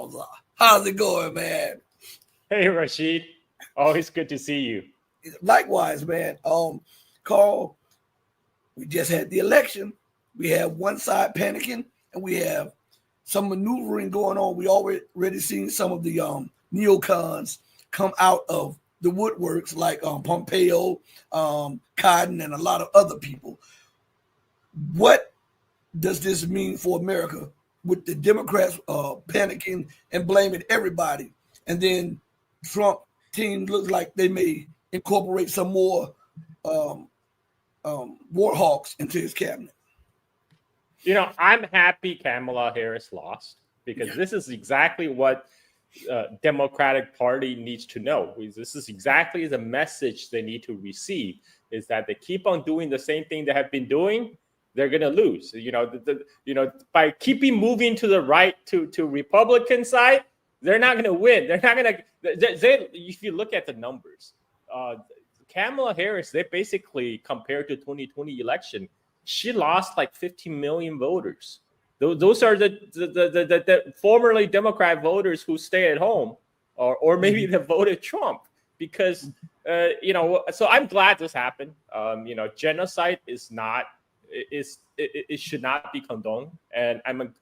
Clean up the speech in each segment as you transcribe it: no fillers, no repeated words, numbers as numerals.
Kamala. How's it going, man? Hey, Rasheed. Always good to see you. Likewise, man. Carl, we just had the election. We have one side panicking, and we have some maneuvering going on. We already seen some of the neocons come out of the woodworks, like Pompeo, Cotton, and a lot of other people. What does this mean for America with the Democrats panicking and blaming everybody? And then Trump team looks like they may incorporate some more war hawks into his cabinet. I'm happy Kamala Harris lost because this is exactly what Democratic Party needs to know. This is exactly the message they need to receive, is that they keep on doing the same thing they have been doing, they're going to lose. By keeping moving to the right to Republican side, they're not going to win. They're not going to. If you look at the numbers, Kamala Harris, they basically, compared to 2020 election, she lost like 15 million voters. Those are the formerly Democrat voters who stay at home, or maybe they voted Trump because So I'm glad this happened. Genocide is not it should not be condoned, and I'm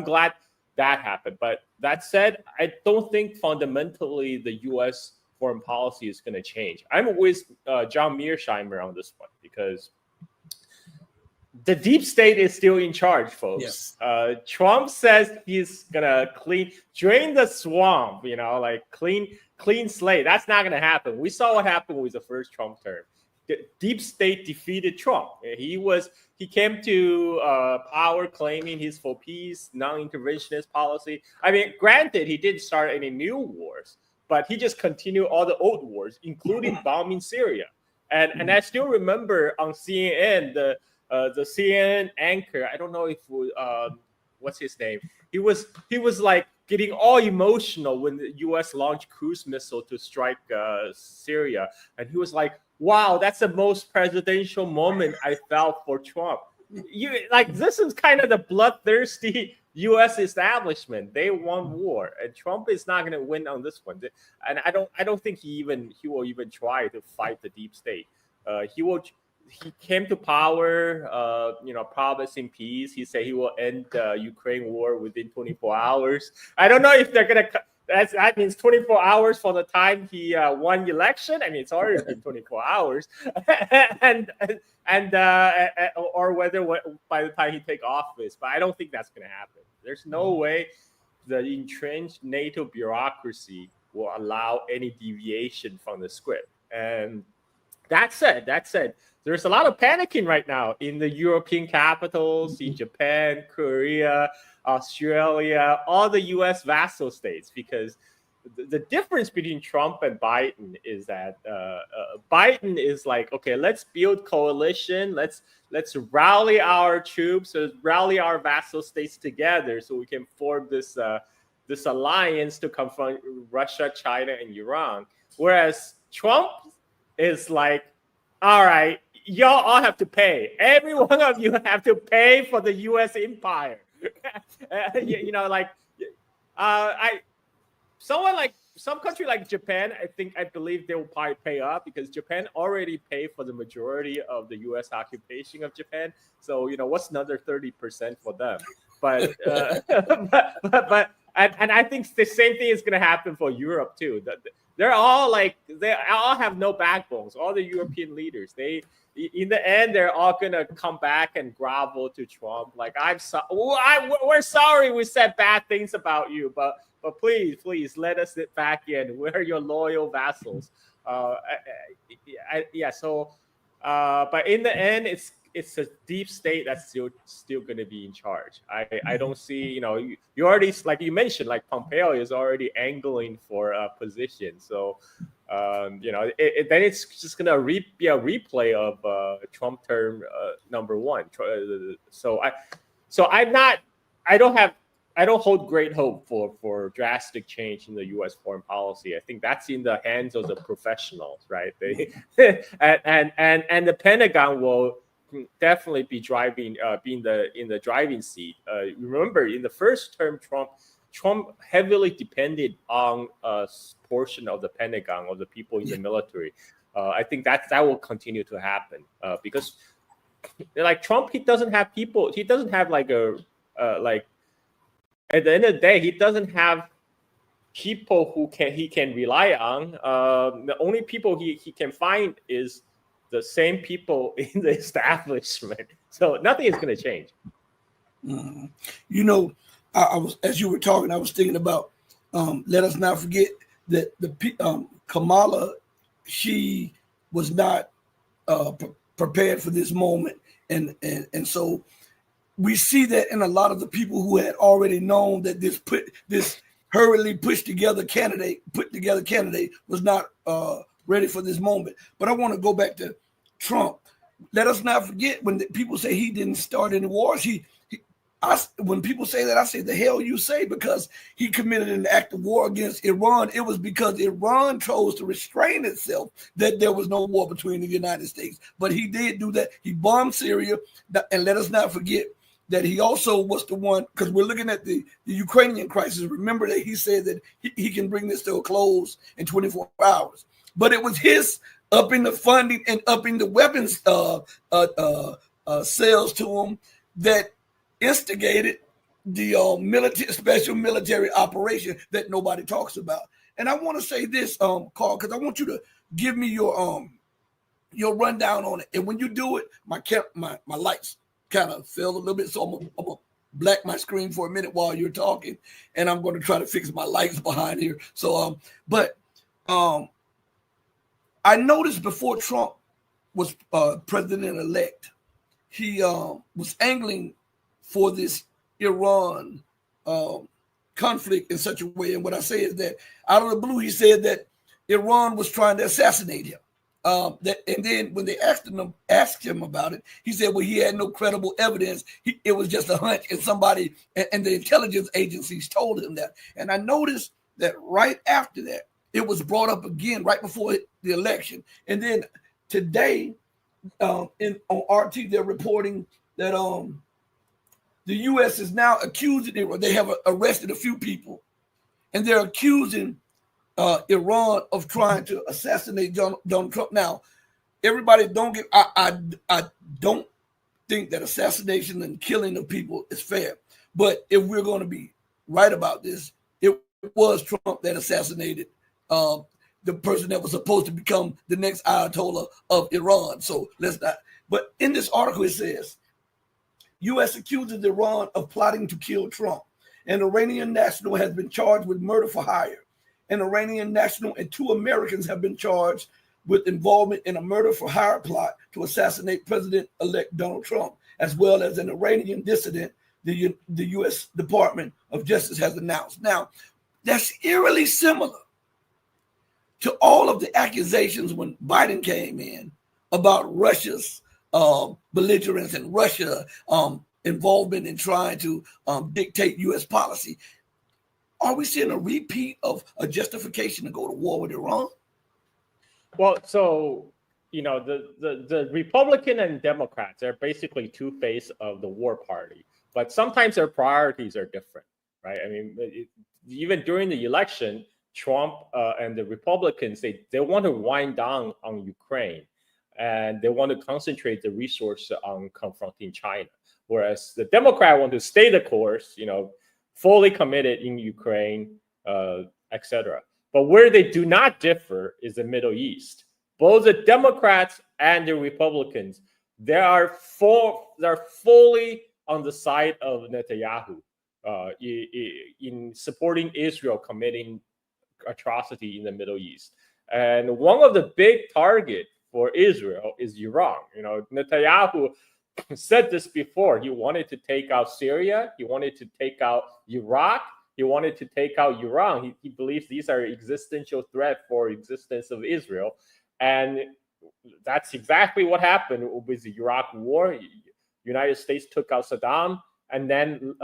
glad that happened. But that said, I don't think fundamentally the U.S. foreign policy is going to change. I'm with John Mearsheimer on this one because the deep state is still in charge, folks. Yes. Trump says he's gonna drain the swamp, clean slate. That's not gonna happen. We saw what happened with the first Trump term. The deep state defeated Trump. He came to power claiming he's for peace, non-interventionist policy. I mean, granted, he didn't start any new wars, but he just continued all the old wars, including bombing Syria. And I still remember on CNN the CNN anchor, I don't know if what's his name. He was like getting all emotional when the U.S. launched cruise missile to strike Syria, and he was like, "Wow, that's the most presidential moment I felt for Trump." This is kind of the bloodthirsty U.S. establishment. They won war, and Trump is not going to win on this one. And I don't think he will even try to fight the deep state. He came to power, promising peace. He said he will end the Ukraine war within 24 hours. I don't know if they're going to. That means 24 hours from the time he won the election. I mean, it's already been 24 hours, or whether by the time he take office. But I don't think that's going to happen. There's no way the entrenched NATO bureaucracy will allow any deviation from the script. And that said, there's a lot of panicking right now in the European capitals, in Japan, Korea, Australia, all the U.S. vassal states, because the difference between Trump and Biden is that Biden is like, okay, let's build coalition, let's rally our troops, rally our vassal states together so we can form this alliance to confront Russia, China, and Iran. Whereas Trump is like, all right, y'all all have to pay. Every one of you have to pay for the U.S. empire. Some country like Japan, I believe they will probably pay up because Japan already paid for the majority of the U.S. occupation of Japan. So what's another 30% for them? But I think the same thing is going to happen for Europe too. They all have no backbones. All the European leaders, in the end, they're all gonna come back and grovel to Trump. Like, we're sorry we said bad things about you, but please let us sit back in. We're your loyal vassals. But in the end, it's a deep state that's still going to be in charge. I don't see, you already, like you mentioned, like Pompeo is already angling for a position. So, then it's just going to be a replay of Trump term number one. I don't hold great hope for drastic change in the U.S. foreign policy. I think that's in the hands of the professionals, right? And the Pentagon will definitely be driving, being in the driving seat. Remember, in the first term, Trump, Trump heavily depended on a portion of the Pentagon, of the people in the military. I think that will continue to happen because, like Trump, he doesn't have people. He doesn't have like like at the end of the day, he doesn't have people who he can rely on. The only people he can find is the same people in the establishment. So nothing is going to change. Mm-hmm. You know, I was, as you were talking, I was thinking about let us not forget that Kamala, she was not prepared for this moment, and so we see that in a lot of the people who had already known that this hurriedly put together candidate was not ready for this moment. But I want to go back to Trump. Let us not forget when people say he didn't start any wars. When people say that, I say, the hell you say, because he committed an act of war against Iran. It was because Iran chose to restrain itself that there was no war between the United States. But he did do that. He bombed Syria. And let us not forget that he also was the one, because we're looking at the Ukrainian crisis. Remember that he said that he can bring this to a close in 24 hours. But it was his upping the funding and upping the weapons sales to him that instigated the special military operation that nobody talks about. And I want to say this, Carl, because I want you to give me your rundown on it. And when you do it, my lights kind of fell a little bit, so I'm gonna black my screen for a minute while you're talking, and I'm going to try to fix my lights behind here. So, I noticed before Trump was president-elect, he was angling for this Iran conflict in such a way. And what I say is that out of the blue, he said that Iran was trying to assassinate him. And then when they asked him about it, he said, well, he had no credible evidence. It was just a hunch, and somebody and the intelligence agencies told him that. And I noticed that right after that, it was brought up again right before the election. And then today, on RT, they're reporting that the U.S. is now accusing Iran. They have arrested a few people, and they're accusing Iran of trying to assassinate Donald Trump. Now, everybody don't get. I don't think that assassination and killing of people is fair. But if we're going to be right about this, it was Trump that assassinated the person that was supposed to become the next Ayatollah of Iran. So let's not. But in this article, it says, U.S. accuses Iran of plotting to kill Trump. An Iranian national has been charged with murder for hire. An Iranian national and 2 Americans have been charged with involvement in a murder for hire plot to assassinate President-elect Donald Trump, as well as an Iranian dissident, the U.S. Department of Justice has announced. Now, that's eerily similar to all of the accusations when Biden came in about Russia's belligerence and Russia involvement in trying to dictate U.S. policy. Are we seeing a repeat of a justification to go to war with Iran? Well, so, the Republican and Democrats are basically two faces of the war party, but sometimes their priorities are different, right? I mean, even during the election, Trump and the Republicans, they want to wind down on Ukraine, and they want to concentrate the resources on confronting China. Whereas the Democrat want to stay the course, fully committed in Ukraine, etc. But where they do not differ is the Middle East. Both the Democrats and the Republicans, they are fully on the side of Netanyahu in supporting Israel committing atrocity in the Middle East. And one of the big targets for Israel is Iran. Netanyahu said this before. He wanted to take out Syria. He wanted to take out Iraq. He wanted to take out Iran. He believes these are existential threat for existence of Israel. And that's exactly what happened with the Iraq war. United States took out Saddam. And then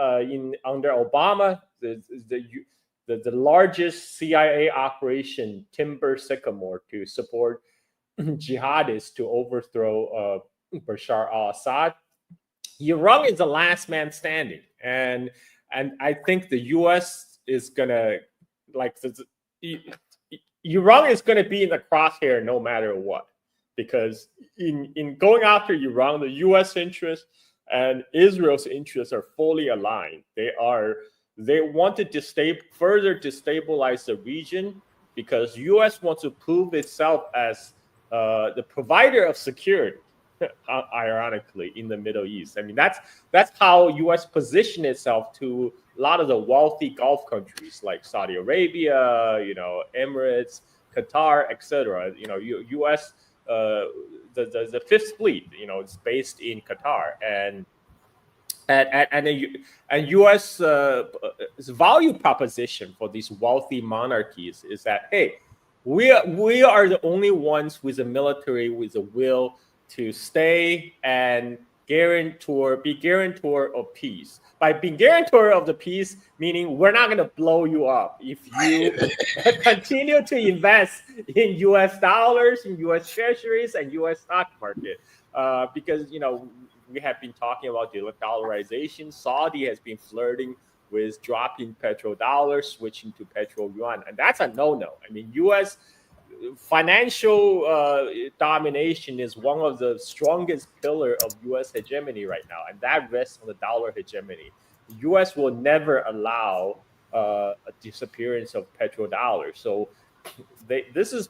under Obama, the largest CIA operation, Timber Sycamore, to support jihadists to overthrow Bashar al-Assad. Iran is the last man standing, and I think the U.S. is gonna like Iran is gonna be in the crosshair no matter what, because in going after Iran, the U.S. interests and Israel's interests are fully aligned. They want to further destabilize the region because U.S. wants to prove itself as the provider of security. Ironically, in the Middle East, I mean that's how U.S. positioned itself to a lot of the wealthy Gulf countries like Saudi Arabia, Emirates, Qatar, etc. U.S. The Fifth Fleet, it's based in Qatar, and U.S. Value proposition for these wealthy monarchies is that, hey, we are the only ones with a military with a will to stay and be guarantor of peace. By being guarantor of the peace, meaning we're not going to blow you up if you continue to invest in U.S. dollars, in U.S. treasuries, and U.S. stock market. Because we have been talking about the dollarization. Saudi has been flirting with dropping petrodollars, switching to petro yuan, and that's a no-no. I mean, U.S. financial domination is one of the strongest pillar of U.S. hegemony right now, and that rests on the dollar hegemony. The U.S. will never allow a disappearance of petrodollars. So this is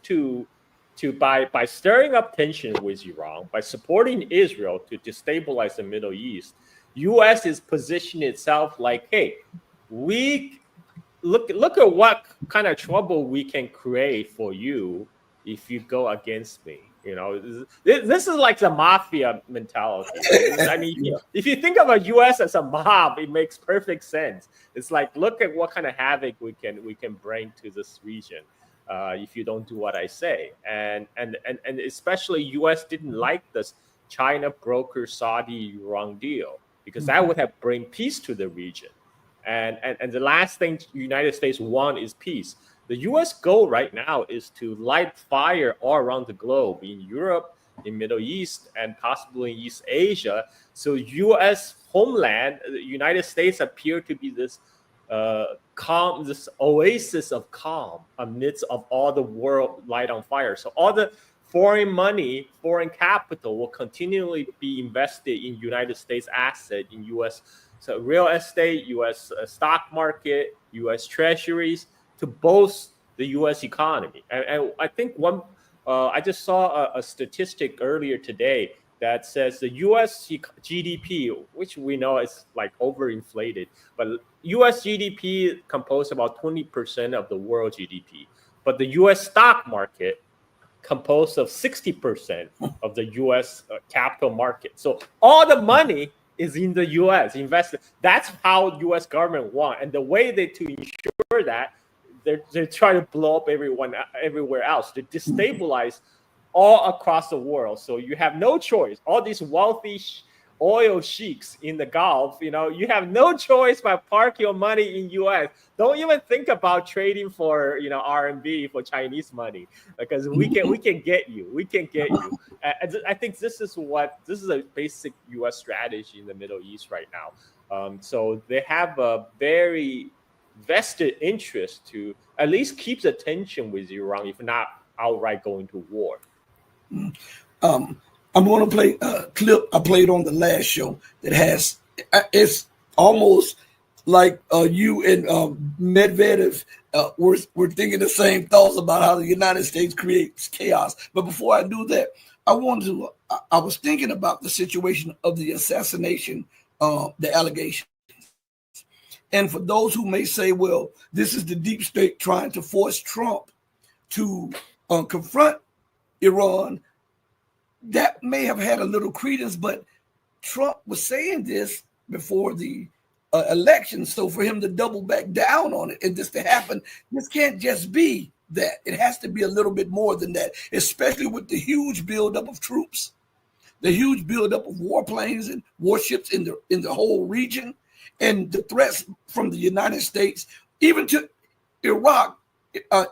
by stirring up tension with Iran, by supporting Israel to destabilize the Middle East, U.S. is positioning itself like, hey, we look at what kind of trouble we can create for you if you go against me. This is like the mafia mentality. I mean, if you think of a U.S. as a mob, it makes perfect sense. It's like, look at what kind of havoc we can bring to this region if you don't do what I say. And especially U.S. didn't like this China broker Saudi Iran deal because that would have bring peace to the region. And the last thing the United States want is peace. The U.S. goal right now is to light fire all around the globe, in Europe, in Middle East, and possibly in East Asia. So U.S. homeland, the United States appear to be this calm, this oasis of calm amidst of all the world light on fire. So all the foreign money, foreign capital will continually be invested in United States asset, in U.S. So real estate, U.S. Stock market, U.S. treasuries to boost the U.S. economy. And I think I just saw a statistic earlier today that says the U.S. GDP, which we know is like overinflated, but U.S. GDP composed about 20% of the world GDP. But the U.S. stock market composed of 60% of the U.S. Capital market. So all the money is in the U.S. invested. That's how U.S. government want, and the way to ensure that they're trying to blow up everywhere else to destabilize all across the world. So you have no choice. All these wealthy oil sheiks in the Gulf, you have no choice but park your money in U.S. Don't even think about trading for RMB for Chinese money, because we can get you. We can get you. I think this is a basic U.S. strategy in the Middle East right now. So they have a very vested interest to at least keep the tension with Iran, if not outright going to war. I'm going to play a clip I played on the last show that has, it's almost like you and Medvedev were thinking the same thoughts about how the United States creates chaos. But before I do that, I was thinking about the situation of the assassination, the allegations. And for those who may say, well, this is the deep state trying to force Trump to confront Iran, that may have had a little credence, but Trump was saying this before the election. So for him to double back down on it and this to happen, this can't just be that. It has to be a little bit more than that, especially with the huge buildup of troops, the huge buildup of warplanes and warships in the whole region, and the threats from the United States, even to Iraq.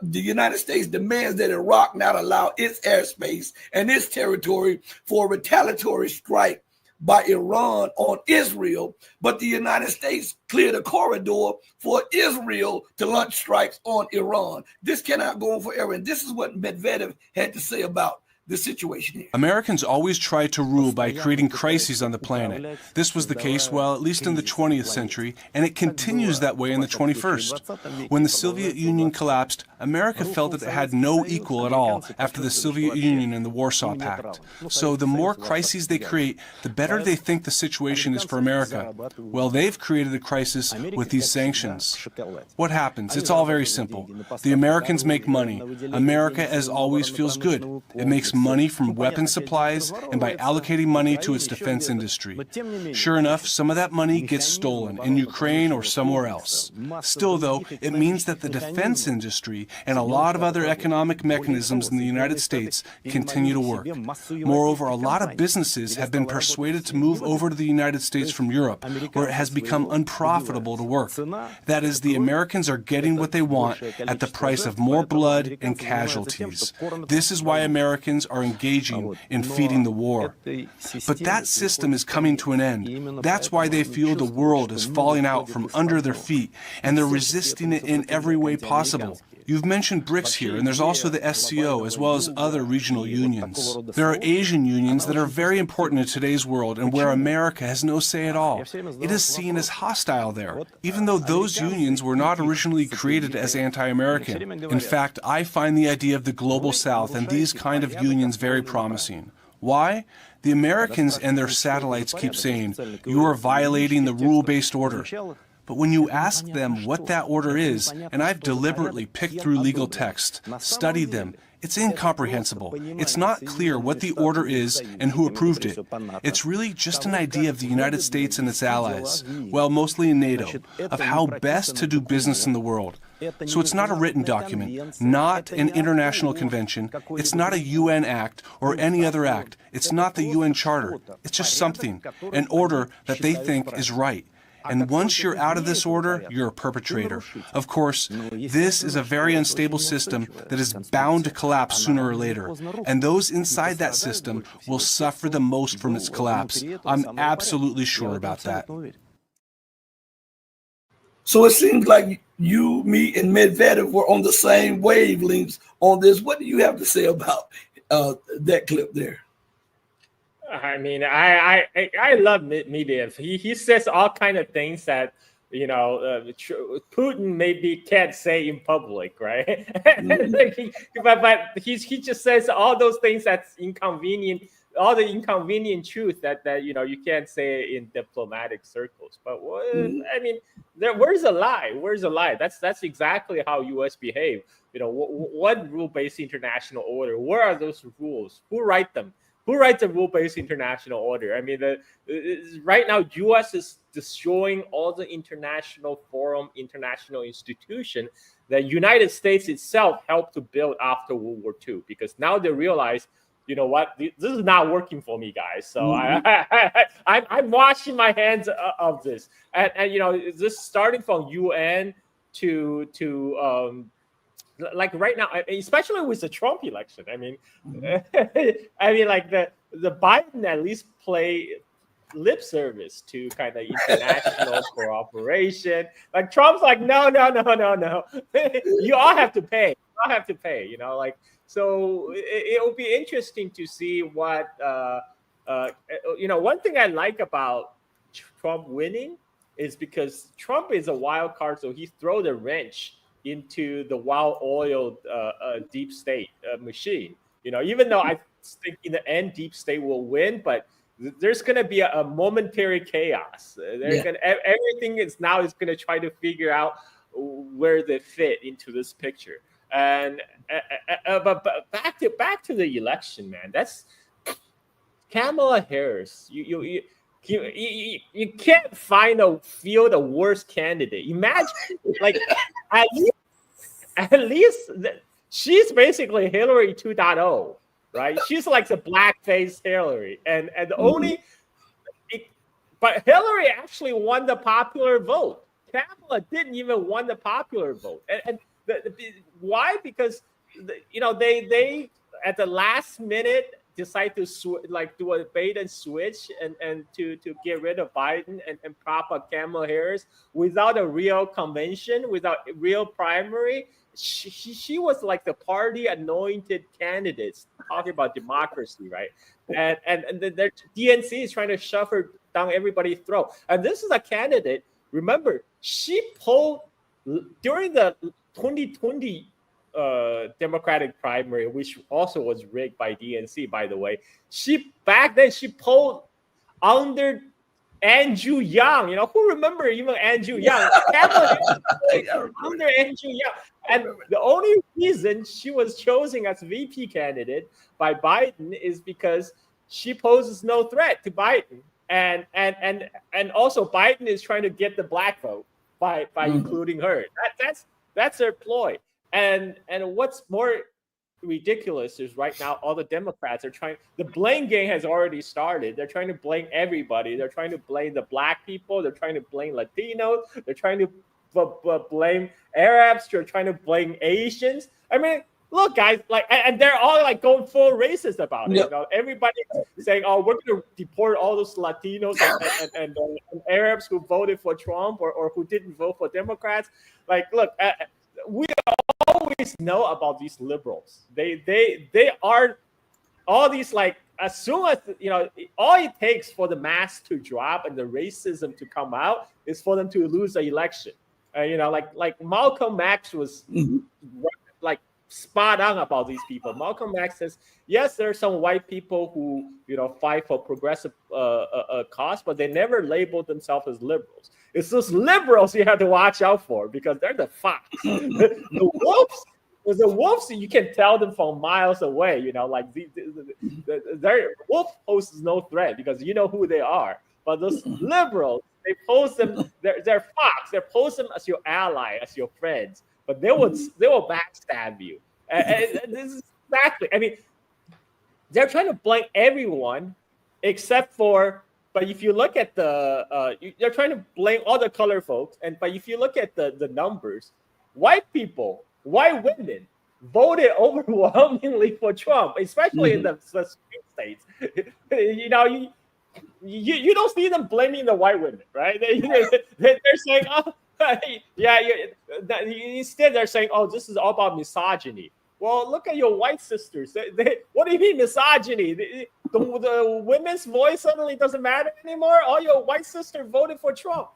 The United States demands that Iraq not allow its airspace and its territory for a retaliatory strike by Iran on Israel, but the United States cleared a corridor for Israel to launch strikes on Iran. This cannot go on forever. And this is what Medvedev had to say about the situation here. Americans always try to rule by creating crises on the planet. This was the case, well, at least in the 20th century, and it continues that way in the 21st. When the Soviet Union collapsed, America felt that it had no equal at all after the Soviet Union and the Warsaw Pact. So the more crises they create, the better they think the situation is for America. Well, they've created a crisis with these sanctions. What happens? It's all very simple. The Americans make money. America, as always, feels good. It makes money from weapon supplies and by allocating money to its defense industry. Sure enough, some of that money gets stolen in Ukraine or somewhere else. Still, though, it means that the defense industry and a lot of other economic mechanisms in the United States continue to work. Moreover, a lot of businesses have been persuaded to move over to the United States from Europe, where it has become unprofitable to work. That is, the Americans are getting what they want at the price of more blood and casualties. This is why Americans are engaging in feeding the war. But that system is coming to an end. That's why they feel the world is falling out from under their feet, and they're resisting it in every way possible. You've mentioned BRICS here, and there's also the SCO, as well as other regional unions. There are Asian unions that are very important in today's world and where America has no say at all. It is seen as hostile there, even though those unions were not originally created as anti-American. In fact, I find the idea of the Global South and these kind of unions very promising. Why? The Americans and their satellites keep saying, "You are violating the rule-based order." But when you ask them what that order is, and I've deliberately picked through legal text, studied them, it's incomprehensible. It's not clear what the order is and who approved it. It's really just an idea of the United States and its allies, well, mostly in NATO, of how best to do business in the world. So it's not a written document, not an international convention, it's not a UN act or any other act, it's not the UN Charter, it's just something, an order that they think is right. And once you're out of this order, you're a perpetrator. Of course, this is a very unstable system that is bound to collapse sooner or later. And those inside that system will suffer the most from its collapse. I'm absolutely sure about that. So it seems like you, me, and Medvedev were on the same wavelengths on this. What do you have to say about that clip there? I mean, I love Medvedev. He says all kind of things that, you know, Putin maybe can't say in public, right? but he just says all those things that's inconvenient, all the inconvenient truth that you know you can't say in diplomatic circles. But I mean, where's the lie? Where's the lie? That's exactly how U.S. behave. You know, what rule-based international order? Where are those rules? Who write them? Who writes a rule-based international order? I mean, right now, U.S. is destroying all the international forum, international institution that United States itself helped to build after World War II. Because now they realize, you know what, this is not working for me, guys. So I'm washing my hands of this. And you know, this starting from UN to like right now, especially with the Trump election, I mean, like the Biden at least play lip service to kind of international cooperation. Like Trump's like, no, you all have to pay. You all have to pay. You know, like so it will be interesting to see what you know. One thing I like about Trump winning is because Trump is a wild card, so he throw the wrench into the well-oiled deep state machine. You know, even though I think in the end deep state will win, but there's going to be a momentary chaos. Everything is going to try to figure out where they fit into this picture. And but back to the election, man. That's Kamala Harris. You can't feel a worse candidate. Imagine, like, at least she's basically Hillary 2.0, right? She's like the blackface Hillary, and the but Hillary actually won the popular vote. Kamala didn't even won the popular vote, and why? Because you know they at the last minute decide to do a bait and switch and to get rid of Biden and prop up Kamala Harris without a real convention, without a real primary. She was like the party anointed candidates talking about democracy, right? And the DNC is trying to shove her down everybody's throat. And this is a candidate. Remember, she polled during the 2020 Democratic primary, which also was rigged by DNC, by the way. Back then she polled under Andrew Yang. You know, who remember even Andrew Yang? Under Andrew Yang. And the only reason she was chosen as VP candidate by Biden is because she poses no threat to Biden. And also Biden is trying to get the black vote by including her. That's their ploy. And what's more ridiculous is right now all the Democrats are trying. The blame game has already started. They're trying to blame everybody. They're trying to blame the black people. They're trying to blame Latinos. They're trying to blame Arabs. They're trying to blame Asians. I mean, look, guys, and they're all like going full racist about it. Yep. You know, everybody's saying, "Oh, we're going to deport all those Latinos and Arabs who voted for Trump or who didn't vote for Democrats." Like, look, we always know about these liberals. They are all these, like, as soon as, you know, all it takes for the mask to drop and the racism to come out is for them to lose the election. You know, like Malcolm X was like spot on about these people. Malcolm X says, yes, there are some white people who, you know, fight for progressive cause, but they never labeled themselves as liberals. It's those liberals you have to watch out for because they're the fox. The wolves, you can tell them from miles away. You know, like their wolf poses no threat because you know who they are. But those liberals, they pose them. They're fox. They pose them as your ally, as your friends. But they will backstab you. And this is exactly. I mean, they're trying to blame everyone except for. But if you look at they're trying to blame all the color folks. But if you look at the numbers, white people, white women voted overwhelmingly for Trump, especially in the swing states. You know, you don't see them blaming the white women, right? They're saying, oh, yeah. Instead, they're saying, oh, this is all about misogyny. Well, look at your white sisters. What do you mean misogyny? The women's voice suddenly doesn't matter anymore. All your white sisters voted for Trump.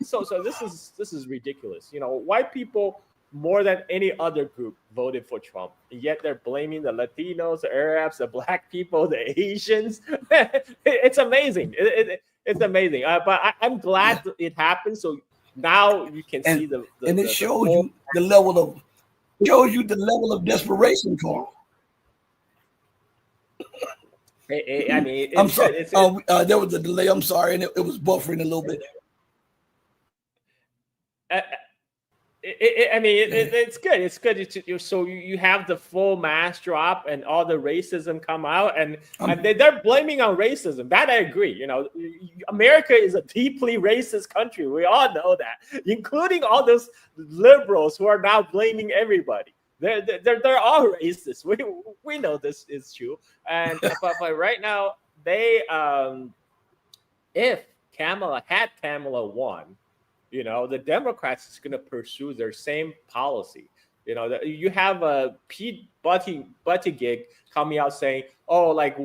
So this is ridiculous. You know, white people more than any other group voted for Trump, and yet they're blaming the Latinos, the Arabs, the black people, the Asians. It's amazing. It's amazing. But I'm glad it happened. So now you can see and it shows you the level of desperation, Carl. I mean, I'm sorry. There was a delay. I'm sorry, and it was buffering a little bit. It's good. It's good. So you have the full mask drop and all the racism come out, and they're blaming on racism. That I agree. You know, America is a deeply racist country. We all know that, including all those liberals who are now blaming everybody. They're all racist. We know this is true. And but right now, if Kamala won, you know, the Democrats is going to pursue their same policy. You know, you have a Pete Buttigieg coming out saying, "Oh, like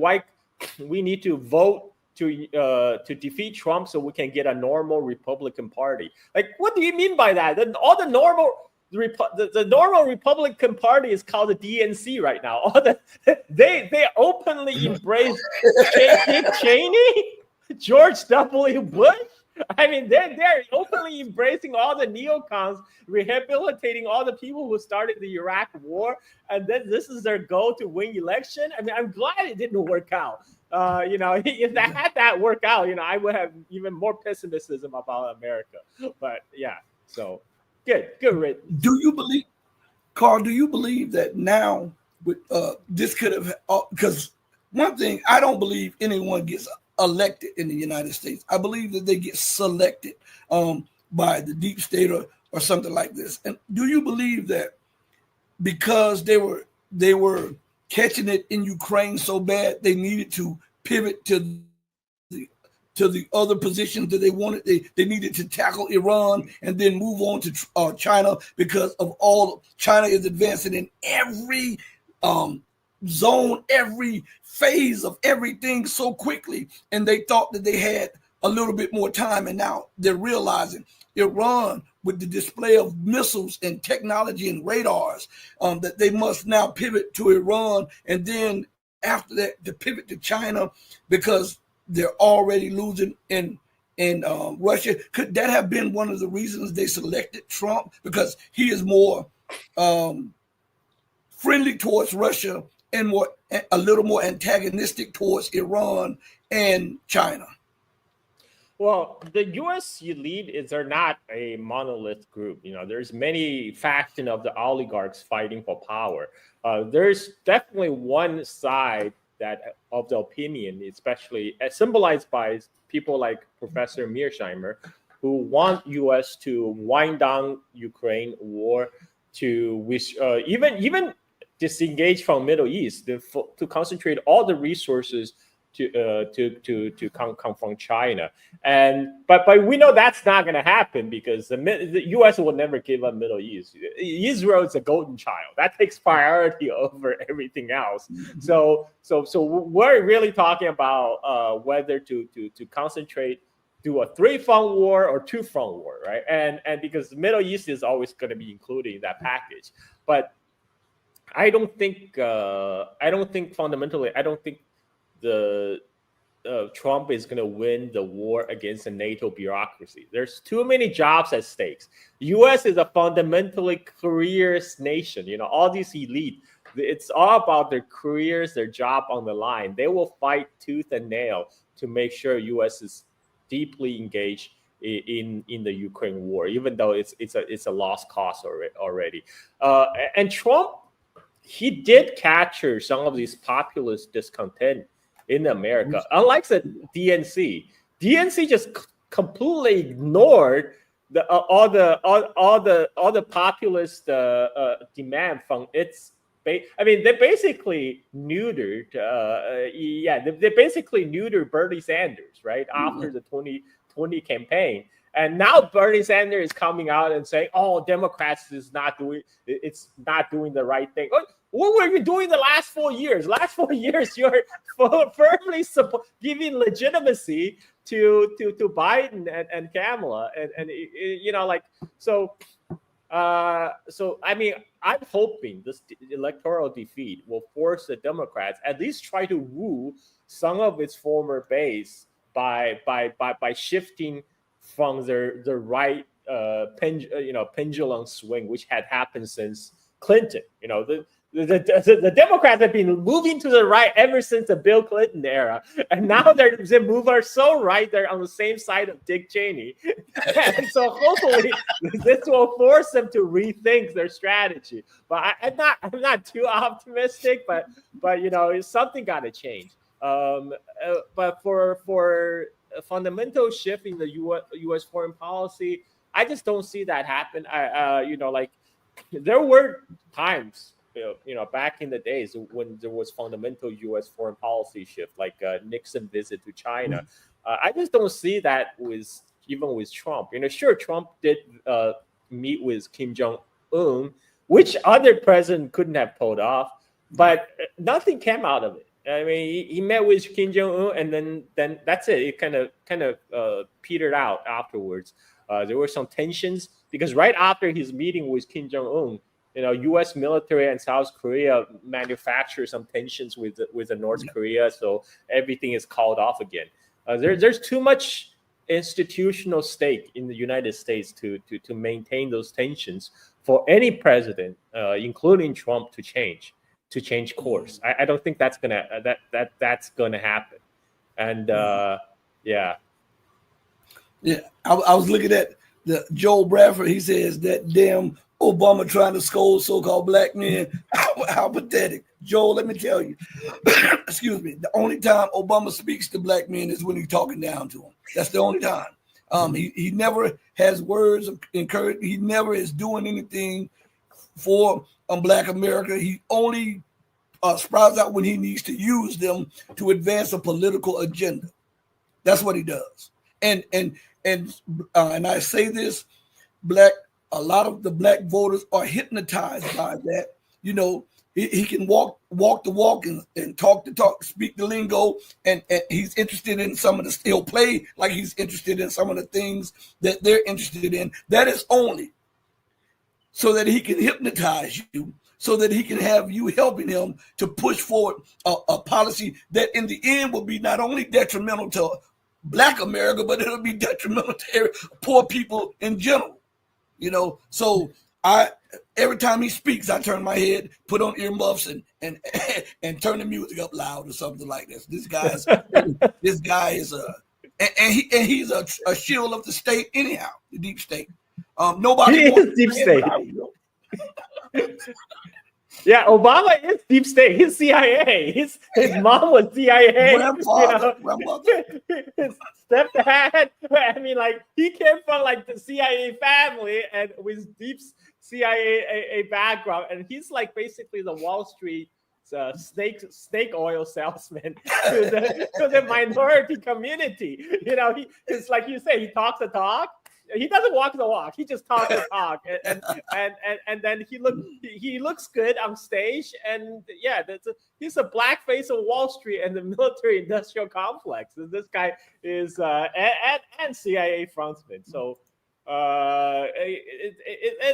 we need to vote to defeat Trump so we can get a normal Republican Party." Like, what do you mean by that? The normal Republican Party is called the DNC right now. They openly embrace Dick Cheney, George W. Bush. I mean, they're openly embracing all the neocons, rehabilitating all the people who started the Iraq War, and then this is their goal to win election. I mean, I'm glad it didn't work out. You know, if that had that work out, you know, I would have even more pessimism about America. But yeah, so good. Rick. Do you believe, Carl? Do you believe that now with this could have? Because one thing, I don't believe anyone gets elected in the United States. I believe that they get selected by the deep state or something like this. And do you believe that because they were catching it in Ukraine so bad they needed to pivot to the other positions that they wanted. They needed to tackle Iran and then move on to China, because of all China is advancing in every zone, every phase of everything so quickly, and they thought that they had a little bit more time, and now they're realizing Iran, with the display of missiles and technology and radars, that they must now pivot to Iran, and then after that to pivot to China, because they're already losing in Russia. Could that have been one of the reasons they selected Trump, because he is more friendly towards Russia and a little more antagonistic towards Iran and China? Well, the U.S. elite are not a monolith group. There's many factions of the oligarchs fighting for power. There's definitely one side that of the opinion, especially symbolized by people like Professor Mearsheimer, who want U.S. to wind down Ukraine war, to even disengage from Middle East, to concentrate all the resources to come from China. But we know that's not going to happen, because the U.S. will never give up Middle East. Israel is a golden child that takes priority over everything else. So we're really talking about whether to concentrate, do a 3-front war or 2-front war, right? And because the Middle East is always going to be included in that package. But I don't think fundamentally, the Trump is going to win the war against the NATO bureaucracy. There's too many jobs at stakes. The U.S. is a fundamentally careers nation. All these elite, it's all about their careers, their job on the line. They will fight tooth and nail to make sure U.S. is deeply engaged in the Ukraine war, even though it's a lost cause already. And Trump, he did capture some of these populist discontent in America. Unlike the DNC just completely ignored all the populist demand from its. They basically neutered. They basically neutered Bernie Sanders right after the 2020 campaign. And now Bernie Sanders is coming out and saying, "Oh, Democrats is not doing the right thing." What were you doing the last 4 years? Last 4 years, you're firmly giving legitimacy to Biden and Kamala, and I'm hoping this electoral defeat will force the Democrats at least try to woo some of its former base by shifting from the right pendulum swing, which had happened since Clinton. The Democrats have been moving to the right ever since the Bill Clinton era, and now they move are so right they're on the same side of Dick Cheney, and so hopefully this will force them to rethink their strategy. But I'm not too optimistic, but something got to change. But for a fundamental shift in the U.S. foreign policy, I just don't see that happen. There were times, back in the days when there was fundamental U.S. foreign policy shift, like Nixon visit to China. I just don't see that even with Trump. Sure, Trump did meet with Kim Jong-un, which other president couldn't have pulled off, but nothing came out of it. He met with Kim Jong-un, and then that's it. It kind of petered out afterwards. There were some tensions because right after his meeting with Kim Jong-un, U.S. military and South Korea manufactured some tensions with the North Korea, so everything is called off again. There's too much institutional stake in the United States to maintain those tensions for any president, including Trump, to change course. I don't think that's gonna happen. And yeah. I was looking at the Joel Bradford. He says that damn Obama trying to scold so-called black men. How pathetic. Joel, let me tell you, excuse me, the only time Obama speaks to black men is when he's talking down to them. That's the only time. He never has words of encouragement. He never is doing anything for black America. He only sprouts out when he needs to use them to advance a political agenda. That's what he does. And I say this, a lot of the black voters are hypnotized by that. You know, he can walk the walk and talk the talk, speak the lingo, and he's interested in some of the, he'll play like he's interested in some of the things that they're interested in. That is only so that he can hypnotize you, so that he can have you helping him to push forward a policy that in the end will be not only detrimental to Black America, but it'll be detrimental to poor people in general. You know, so every time he speaks, I turn my head, put on earmuffs, and turn the music up loud or something like this. This guy is he's a shield of the state anyhow, the deep state. Nobody he is deep state. Yeah, Obama is deep state. He's CIA. His mom was CIA. Grandmother. His stepdad. I mean, like, he came from like the CIA family and with deep CIA background, and he's like basically the Wall Street snake oil salesman to the minority community. You know, it's like you say, he talks the talk. He doesn't walk the walk. He just talks the talk, and then he looks good on stage. And yeah, he's a black face of Wall Street and the military-industrial complex. This guy is and CIA frontman. So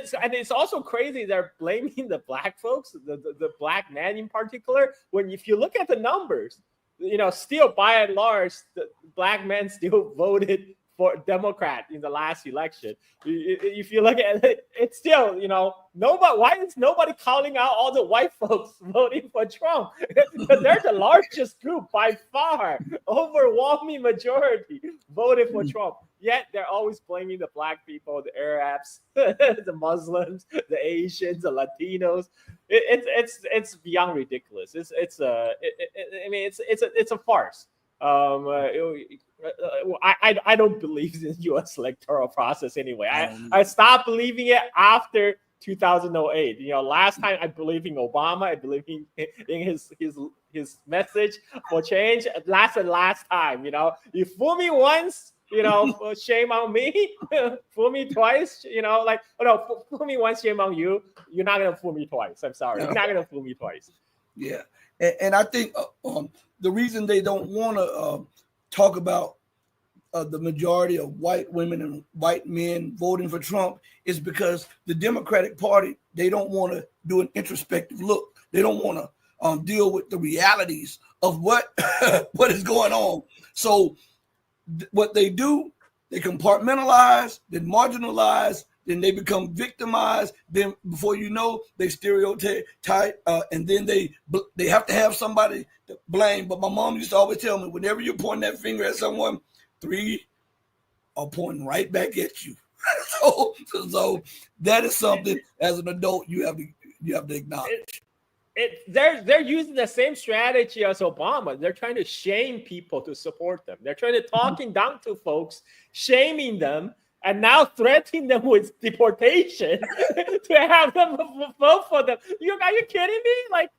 it's also crazy. They're blaming the black folks, the black man in particular. When if you look at the numbers, you know, still by and large, the black men still voted for Democrat in the last election. If you look at it, it's still, you know, nobody. Why is nobody calling out all the white folks voting for Trump? Because they're the largest group by far, overwhelming majority voted for Trump. Yet they're always blaming the black people, the Arabs, the Muslims, the Asians, the Latinos. It's beyond ridiculous. It's a farce. I don't believe in the U.S. electoral process anyway. I stopped believing it after 2008. You know, last time I believed in Obama. I believe in his message for change. Last time. You know, you fool me once, you know, shame on me. Fool me twice, you know, like, oh no, fool me once, shame on you. You're not gonna fool me twice. I'm sorry, you're not gonna fool me twice. Yeah, and I think the reason they don't want to talk about the majority of white women and white men voting for Trump is because the Democratic Party, they don't want to do an introspective look. They don't want to deal with the realities of what is going on. So what they do, they compartmentalize, then marginalize, then they become victimized. Then before you know, they stereotype, and then they have to have somebody to blame. But my mom used to always tell me, whenever you're pointing that finger at someone, 3 are pointing right back at you. so that is something as an adult you have to acknowledge. They're using the same strategy as Obama. They're trying to shame people to support them. They're trying to talking down to folks, shaming them, and now threatening them with deportation to have them vote for them. Are you kidding me? Like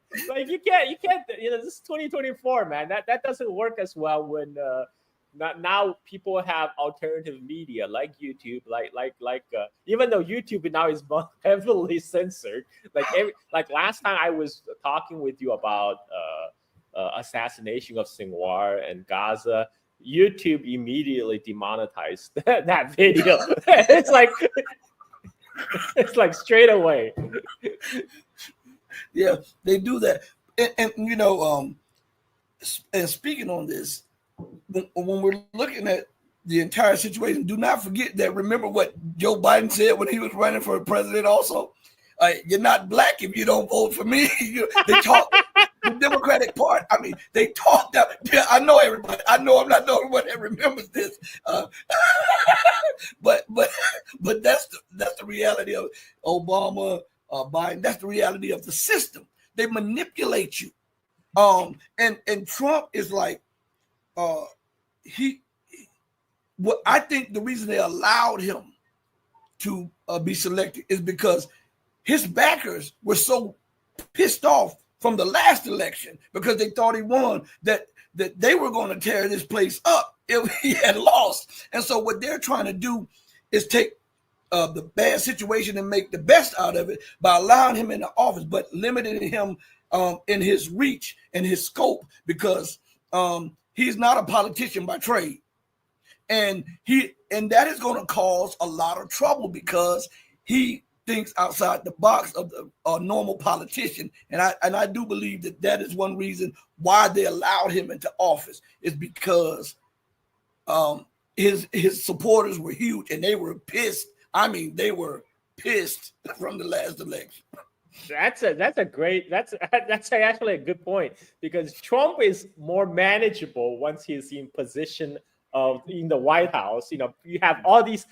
you can't. You know, this is 2024, man. That doesn't work as well when now people have alternative media like YouTube, like even though YouTube now is heavily censored. Like last time I was talking with you about assassination of Sinwar and Gaza. YouTube immediately demonetized that video. It's like straight away. Yeah, they do that. And you know, and speaking on this, when we're looking at the entire situation, do not forget that. Remember what Joe Biden said when he was running for president also? You're not black if you don't vote for me. They talk. The Democratic Party, I mean, they talked out. I know everybody. I know I'm not the only one that remembers this. But that's the reality of Obama, Biden. That's the reality of the system. They manipulate you. And Trump is like, what I think the reason they allowed him to be selected is because his backers were so pissed off from the last election because they thought he won, that they were going to tear this place up if he had lost. And so what they're trying to do is take the bad situation and make the best out of it by allowing him in the office, but limiting him in his reach and his scope, because he's not a politician by trade. And that is going to cause a lot of trouble because he thinks outside the box of a normal politician. And I do believe that is one reason why they allowed him into office, is because his supporters were huge and they were pissed. I mean, they were pissed from the last election. That's actually a good point, because Trump is more manageable once he's in position in the White House. You know, you have all these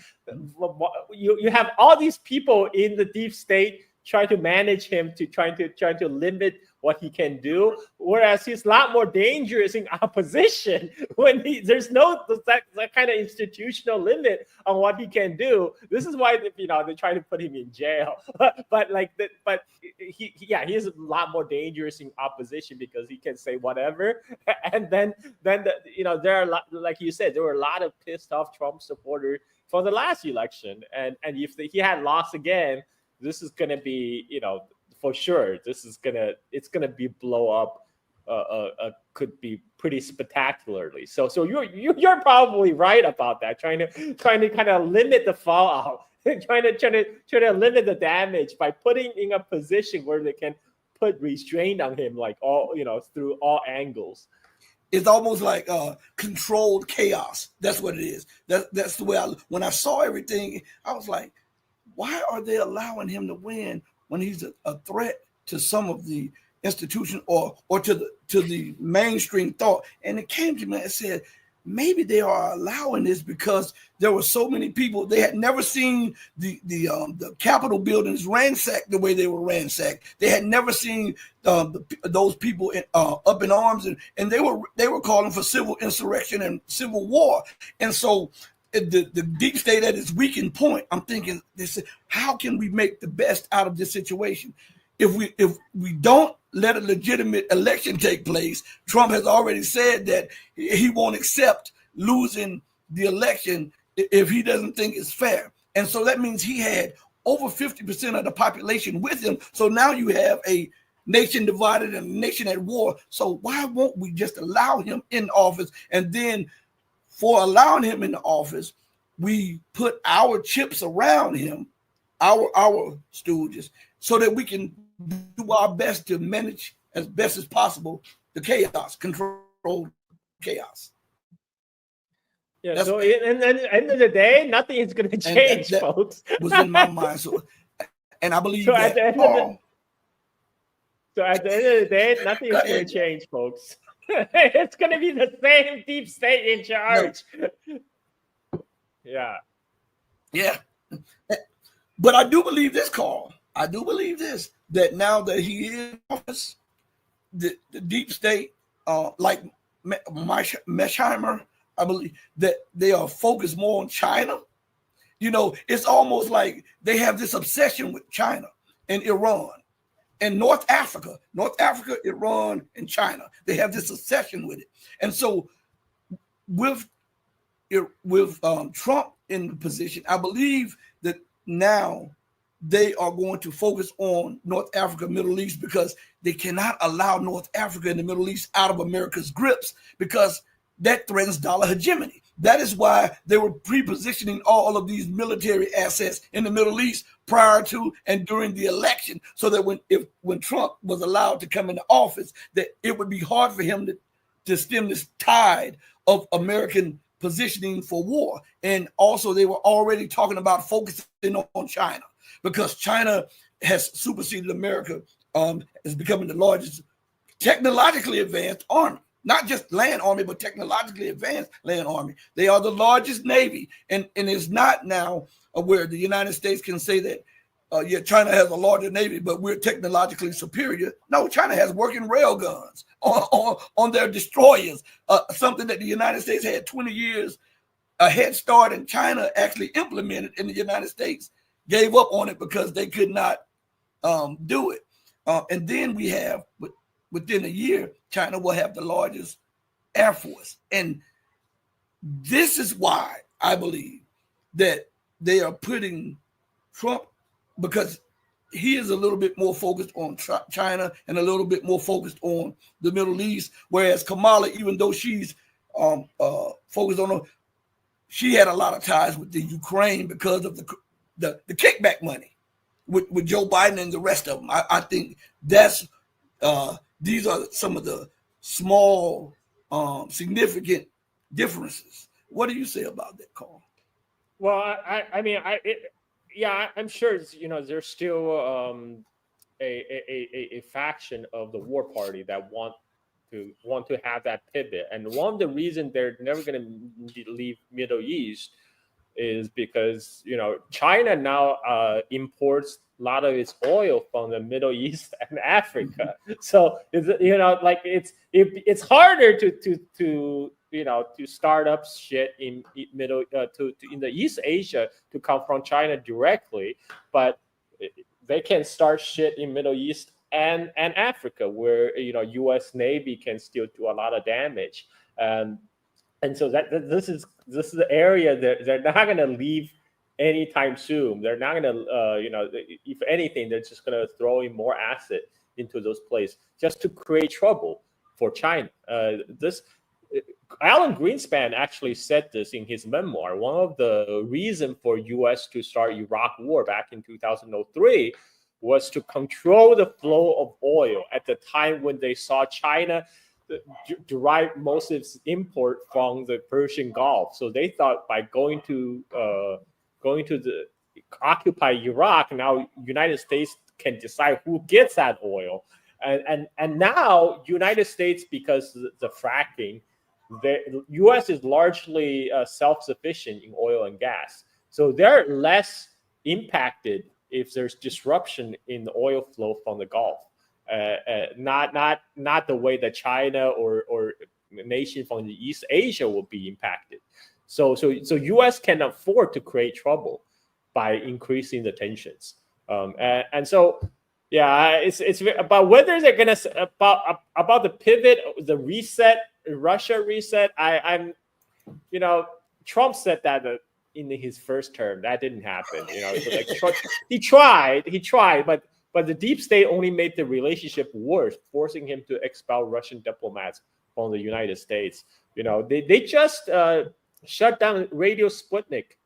people in the deep state trying to manage him, trying to limit what he can do, whereas he's a lot more dangerous in opposition when there's no that kind of institutional limit on what he can do. This is why they try to put him in jail. but he is a lot more dangerous in opposition because he can say whatever. And then there are like you said, there were a lot of pissed off Trump supporters for the last election, and if he had lost again, this is gonna be, for sure, it's gonna be blow up. Could be pretty spectacularly. So you're probably right about that. Trying to kind of limit the fallout, trying to limit the damage by putting in a position where they can put restraint on him, like through all angles. It's almost like controlled chaos. That's what it is. That's the way when I saw everything, I was like, why are they allowing him to win when he's a threat to some of the institution or to the mainstream thought? And it came to me and said, maybe they are allowing this because there were so many people. They had never seen the Capitol buildings ransacked the way they were ransacked. They had never seen those people up in arms, and they were calling for civil insurrection and civil war. And so the deep state at its weakened point, I'm thinking, they said, how can we make the best out of this situation? If we don't let a legitimate election take place, Trump has already said that he won't accept losing the election if he doesn't think it's fair. And so that means he had over 50% of the population with him. So now you have a nation divided and a nation at war. So why won't we just allow him in office? And then for allowing him in the office, we put our chips around him, our stooges, so that we can do our best to manage as best as possible the chaos, control chaos. Yeah. That's, so at the end of the day, nothing is going to change, that folks. Was in my mind. So, and I believe that. So at the end of the day, nothing is going to change, folks. It's going to be the same deep state in charge. No. Yeah. Yeah. But I do believe this, Carl. I do believe this, that now that he is in office, the deep state, like Mesheimer, I believe that they are focused more on China. It's almost like they have this obsession with China and Iran and North Africa, Iran, and China. They have this obsession with it. And so with Trump in the position, I believe that now they are going to focus on North Africa, Middle East, because they cannot allow North Africa and the Middle East out of America's grips, because that threatens dollar hegemony. That is why they were pre-positioning all of these military assets in the Middle East prior to and during the election, so that when Trump was allowed to come into office, that it would be hard for him to stem this tide of American positioning for war. And also they were already talking about focusing on China, because China has superseded America, as becoming the largest technologically advanced army. Not just land army, but technologically advanced land army. They are the largest navy. And it's not now where the United States can say that, China has a larger navy, but we're technologically superior. No, China has working rail guns on their destroyers, something that the United States had 20 years a head start, and China actually implemented, and the United States gave up on it because they could not do it. And then we have within a year, China will have the largest air force. And this is why I believe that they are putting Trump, because he is a little bit more focused on China and a little bit more focused on the Middle East, whereas Kamala, even though she's focused on, she had a lot of ties with the Ukraine because of the kickback money with Joe Biden and the rest of them. I think that's these are some of the small significant differences. What do you say about that, Carl? Well, I'm sure there's still a faction of the war party that want to have that pivot, and one of the reasons they're never going to leave Middle East is because China now imports a lot of its oil from the Middle East and Africa. So it's harder to start up shit in middle in the East Asia to come from China directly, but they can start shit in Middle East and Africa, where U.S. Navy can still do a lot of damage, and so this is the area that they're not going to leave anytime soon. They're not going to if anything, they're just going to throw in more acid into those places just to create trouble for China. Alan Greenspan actually said this in his memoir. One of the reasons for U.S. to start Iraq war back in 2003 was to control the flow of oil at the time when they saw China derive most of its import from the Persian Gulf. So they thought by going to occupy Iraq, now United States can decide who gets that oil. And now United States, because the fracking, the U.S. is largely self-sufficient in oil and gas. So they're less impacted if there's disruption in the oil flow from the Gulf. Not the way that China or nation from the East Asia will be impacted. So U.S. can afford to create trouble by increasing the tensions. And so, yeah, it's about whether they're gonna about the pivot, the reset, Russia reset. Trump said that in his first term. That didn't happen. He tried, but the deep state only made the relationship worse, forcing him to expel Russian diplomats from the United States. They just shut down Radio Sputnik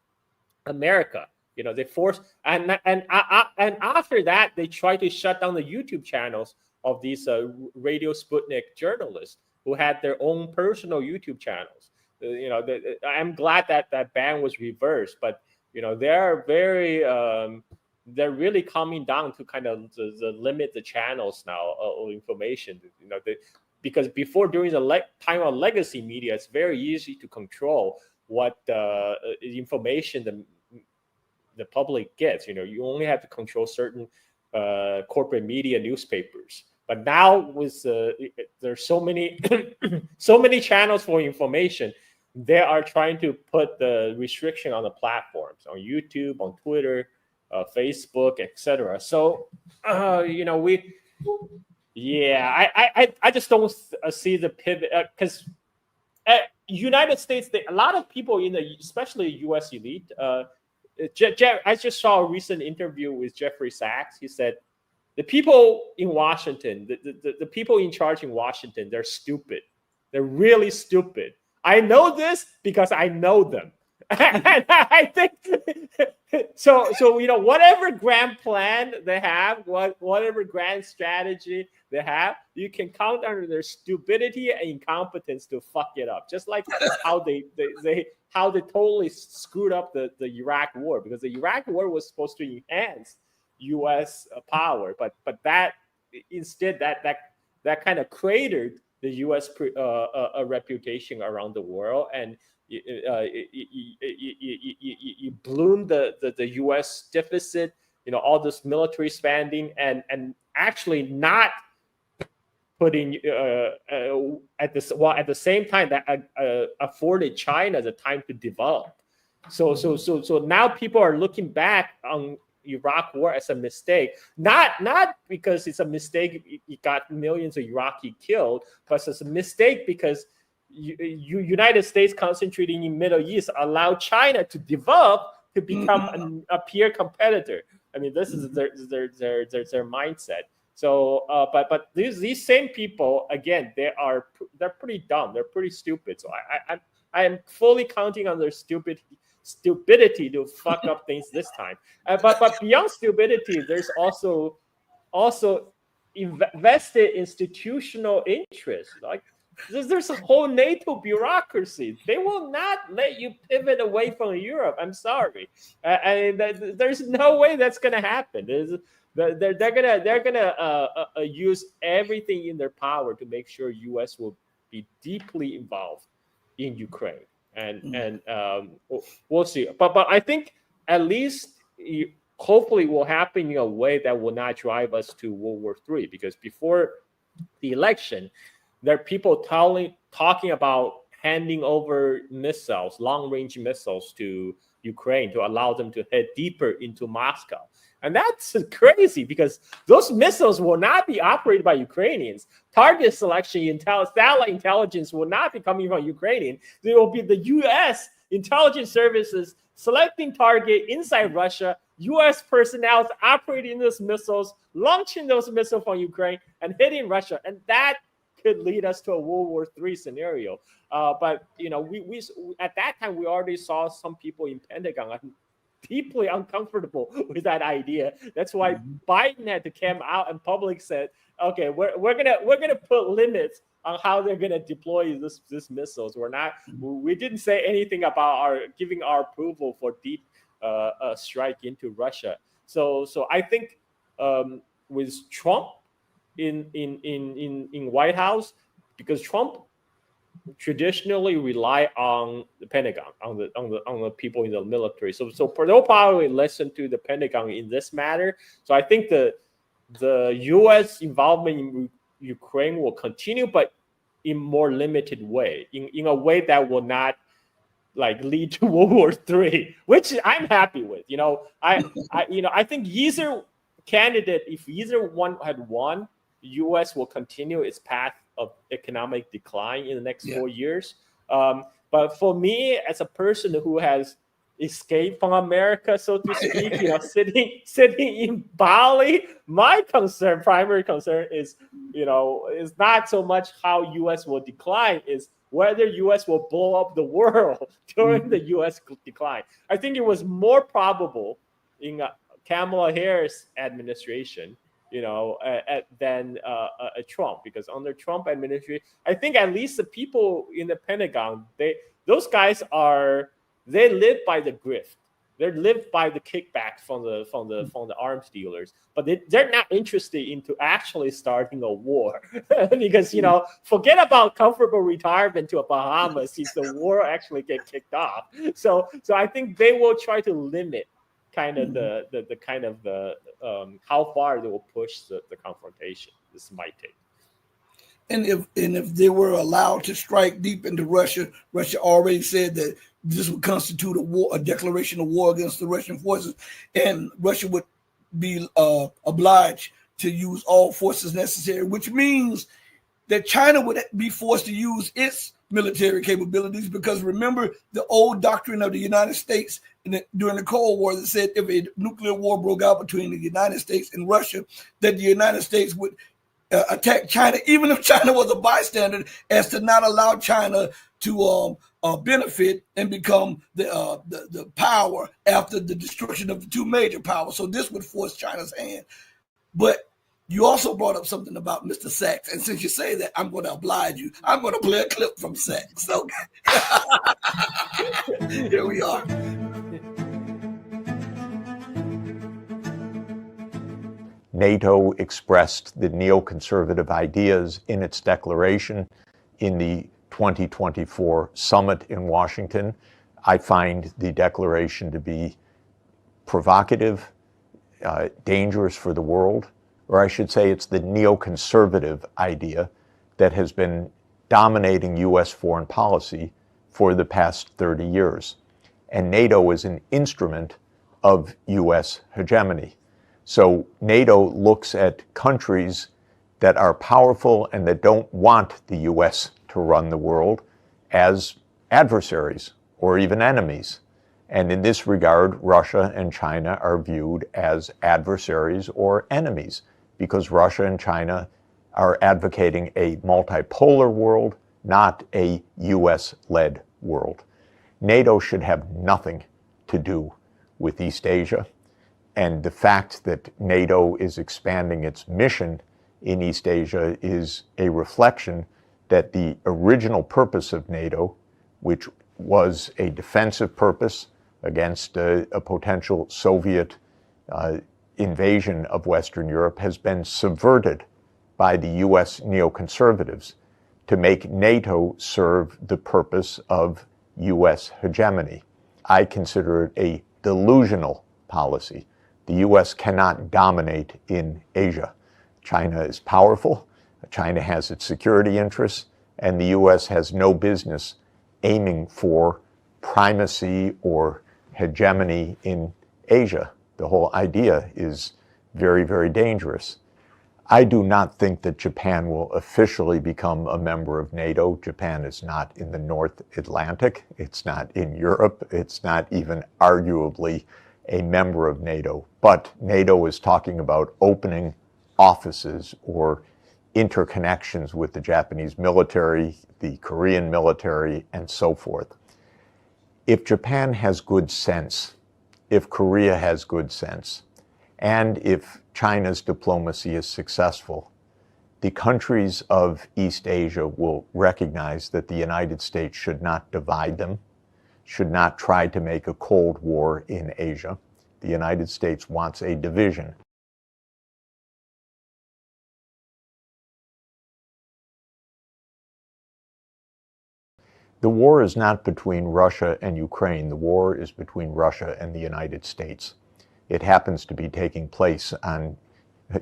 America. They forced and after that they tried to shut down the YouTube channels of these Radio Sputnik journalists who had their own personal YouTube channels. I'm glad that ban was reversed, but they're very they're really coming down to kind of limit the channels now of information. Because before, during the time of legacy media, it's very easy to control what information the public gets. You only have to control certain corporate media newspapers. But now with there's so many so many channels for information, they are trying to put the restriction on the platforms, on YouTube, on Twitter, Facebook, etc. So I just don't see the pivot, because United States, a lot of people especially U.S. elite. I just saw a recent interview with Jeffrey Sachs. He said the people in Washington, the people in charge in Washington, they're stupid. They're really stupid. I know this because I know them. And I think so. Whatever grand plan they have, whatever grand strategy they have, you can count on their stupidity and incompetence to fuck it up. Just like how they totally screwed up the Iraq war, because the Iraq war was supposed to enhance U.S. power, but that instead that kind of cratered the U.S. reputation around the world, and you ballooned the U.S. deficit, all this military spending, and actually not putting at the same time that afforded China the time to develop. So now people are looking back on Iraq war as a mistake, not because it's a mistake, it got millions of Iraqi killed, but it's a mistake because United States concentrating in Middle East allowed China to develop to become a peer competitor. I mean, this is their mindset. So, but these same people, again, they're pretty dumb. They're pretty stupid. So I am fully counting on their stupidity to fuck up things this time. But beyond stupidity, there's also vested institutional interest. Like there's a whole NATO bureaucracy. They will not let you pivot away from Europe. I'm sorry. There's no way that's gonna happen. They're gonna use everything in their power to make sure U.S. will be deeply involved in Ukraine, and we'll see. But I think at least hopefully will happen in a way that will not drive us to World War III. Because before the election, there are people talking about handing over missiles, long-range missiles to Ukraine to allow them to head deeper into Moscow. And that's crazy because those missiles will not be operated by Ukrainians. Target selection, satellite intelligence will not be coming from Ukrainians. There will be the U.S. intelligence services selecting target inside Russia, U.S. personnel operating those missiles, launching those missiles from Ukraine and hitting Russia. And that could lead us to a World War III scenario. But, you know, we at that time, we already saw some people in Pentagon deeply uncomfortable with that idea. That's why Biden had to come out and public said, okay, we're gonna put limits on how they're gonna deploy this missiles. We didn't say anything about giving our approval for deep strike into Russia. So I think with Trump in White House, because Trump traditionally rely on the Pentagon, on the people in the military. So they'll probably listen to the Pentagon in this matter. So I think the U.S. involvement in Ukraine will continue, but in more limited way, in a way that will not like lead to World War III, which I'm happy with. You know, I think either candidate, if either one had won, the U.S. will continue its path of economic decline in the next 4 years. But for me, as a person who has escaped from America, so to speak, you know, sitting in Bali, my primary concern is, you know, is not so much how U.S. will decline, is whether U.S. will blow up the world during the U.S. decline. I think it was more probable in Kamala Harris administration, you know, than Trump, because under Trump administration, I think at least the people in the Pentagon, those guys they live by the grift. They live by the kickback from the arms dealers, but they're not interested into actually starting a war because, you know, forget about comfortable retirement to a Bahamas if the war actually get kicked off. So I think they will try to limit kind of the how far they will push the confrontation. This might take. And if they were allowed to strike deep into Russia, Russia already said that this would constitute a declaration of war against the Russian forces, and Russia would be obliged to use all forces necessary, which means that China would be forced to use its military capabilities, because remember the old doctrine of the United States during the Cold War that said if a nuclear war broke out between the United States and Russia, that the United States would attack China, even if China was a bystander, as to not allow China to benefit and become the power after the destruction of the two major powers. So this would force China's hand. But you also brought up something about Mr. Sachs, and since you say that, I'm going to oblige you. I'm going to play a clip from Sachs. Okay. Here we are. NATO expressed the neoconservative ideas in its declaration in the 2024 summit in Washington. I find the declaration to be provocative, dangerous for the world, or I should say it's the neoconservative idea that has been dominating U.S. foreign policy for the past 30 years. And NATO is an instrument of U.S. hegemony. So NATO looks at countries that are powerful and that don't want the U.S. to run the world as adversaries or even enemies. And in this regard, Russia and China are viewed as adversaries or enemies because Russia and China are advocating a multipolar world, not a US-led world. NATO should have nothing to do with East Asia. And the fact that NATO is expanding its mission in East Asia is a reflection that the original purpose of NATO, which was a defensive purpose against a potential Soviet invasion of Western Europe, has been subverted by the US neoconservatives to make NATO serve the purpose of US hegemony. I consider it a delusional policy. The US cannot dominate in Asia. China is powerful, China has its security interests, and the US has no business aiming for primacy or hegemony in Asia. The whole idea is very, very dangerous. I do not think that Japan will officially become a member of NATO. Japan is not in the North Atlantic. It's not in Europe. It's not even arguably a member of NATO. But NATO is talking about opening offices or interconnections with the Japanese military, the Korean military, and so forth. If Japan has good sense, if Korea has good sense, and if China's diplomacy is successful, the countries of East Asia will recognize that the United States should not divide them, should not try to make a Cold War in Asia. The United States wants a division. The war is not between Russia and Ukraine. The war is between Russia and the United States. It happens to be taking place on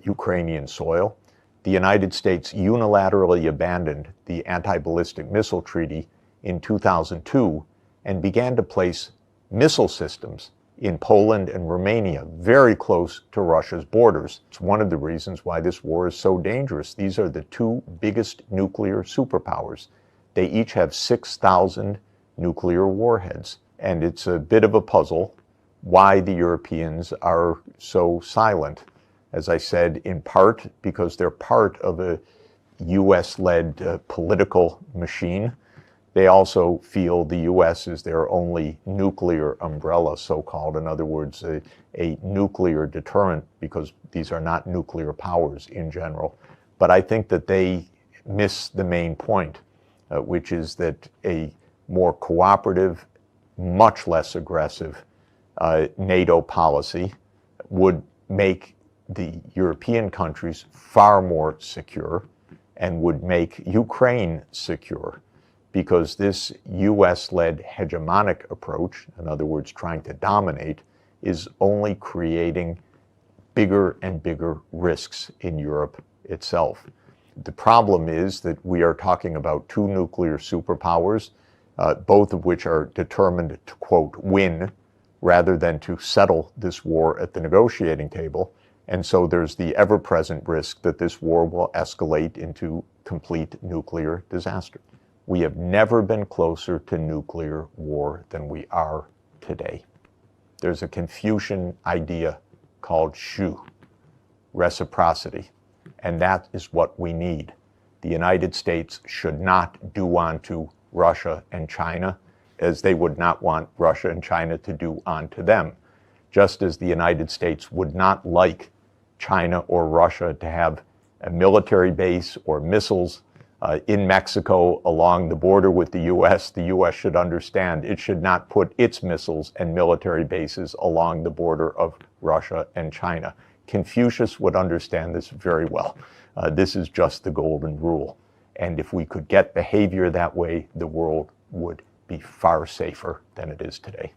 Ukrainian soil. The United States unilaterally abandoned the anti-ballistic missile treaty in 2002 and began to place missile systems in Poland and Romania, very close to Russia's borders. It's one of the reasons why this war is so dangerous. These are the two biggest nuclear superpowers. They each have 6,000 nuclear warheads, and it's a bit of a puzzle why the Europeans are so silent. As I said, in part because they're part of a US-led political machine. They also feel the US is their only nuclear umbrella, so-called. In other words, a nuclear deterrent, because these are not nuclear powers in general. But I think that they miss the main point, which is that a more cooperative, much less aggressive NATO policy would make the European countries far more secure and would make Ukraine secure, because this US-led hegemonic approach, in other words, trying to dominate, is only creating bigger and bigger risks in Europe itself. The problem is that we are talking about two nuclear superpowers, both of which are determined to, quote, win, rather than to settle this war at the negotiating table. And so there's the ever-present risk that this war will escalate into complete nuclear disaster. We have never been closer to nuclear war than we are today. There's a Confucian idea called shu, reciprocity, and that is what we need. The United States should not do unto Russia and China as they would not want Russia and China to do unto them, just as the United States would not like China or Russia to have a military base or missiles in Mexico along the border with the US. The US should understand it should not put its missiles and military bases along the border of Russia and China. Confucius would understand this very well. This is just the golden rule. And if we could get behavior that way, the world would be far safer than it is today.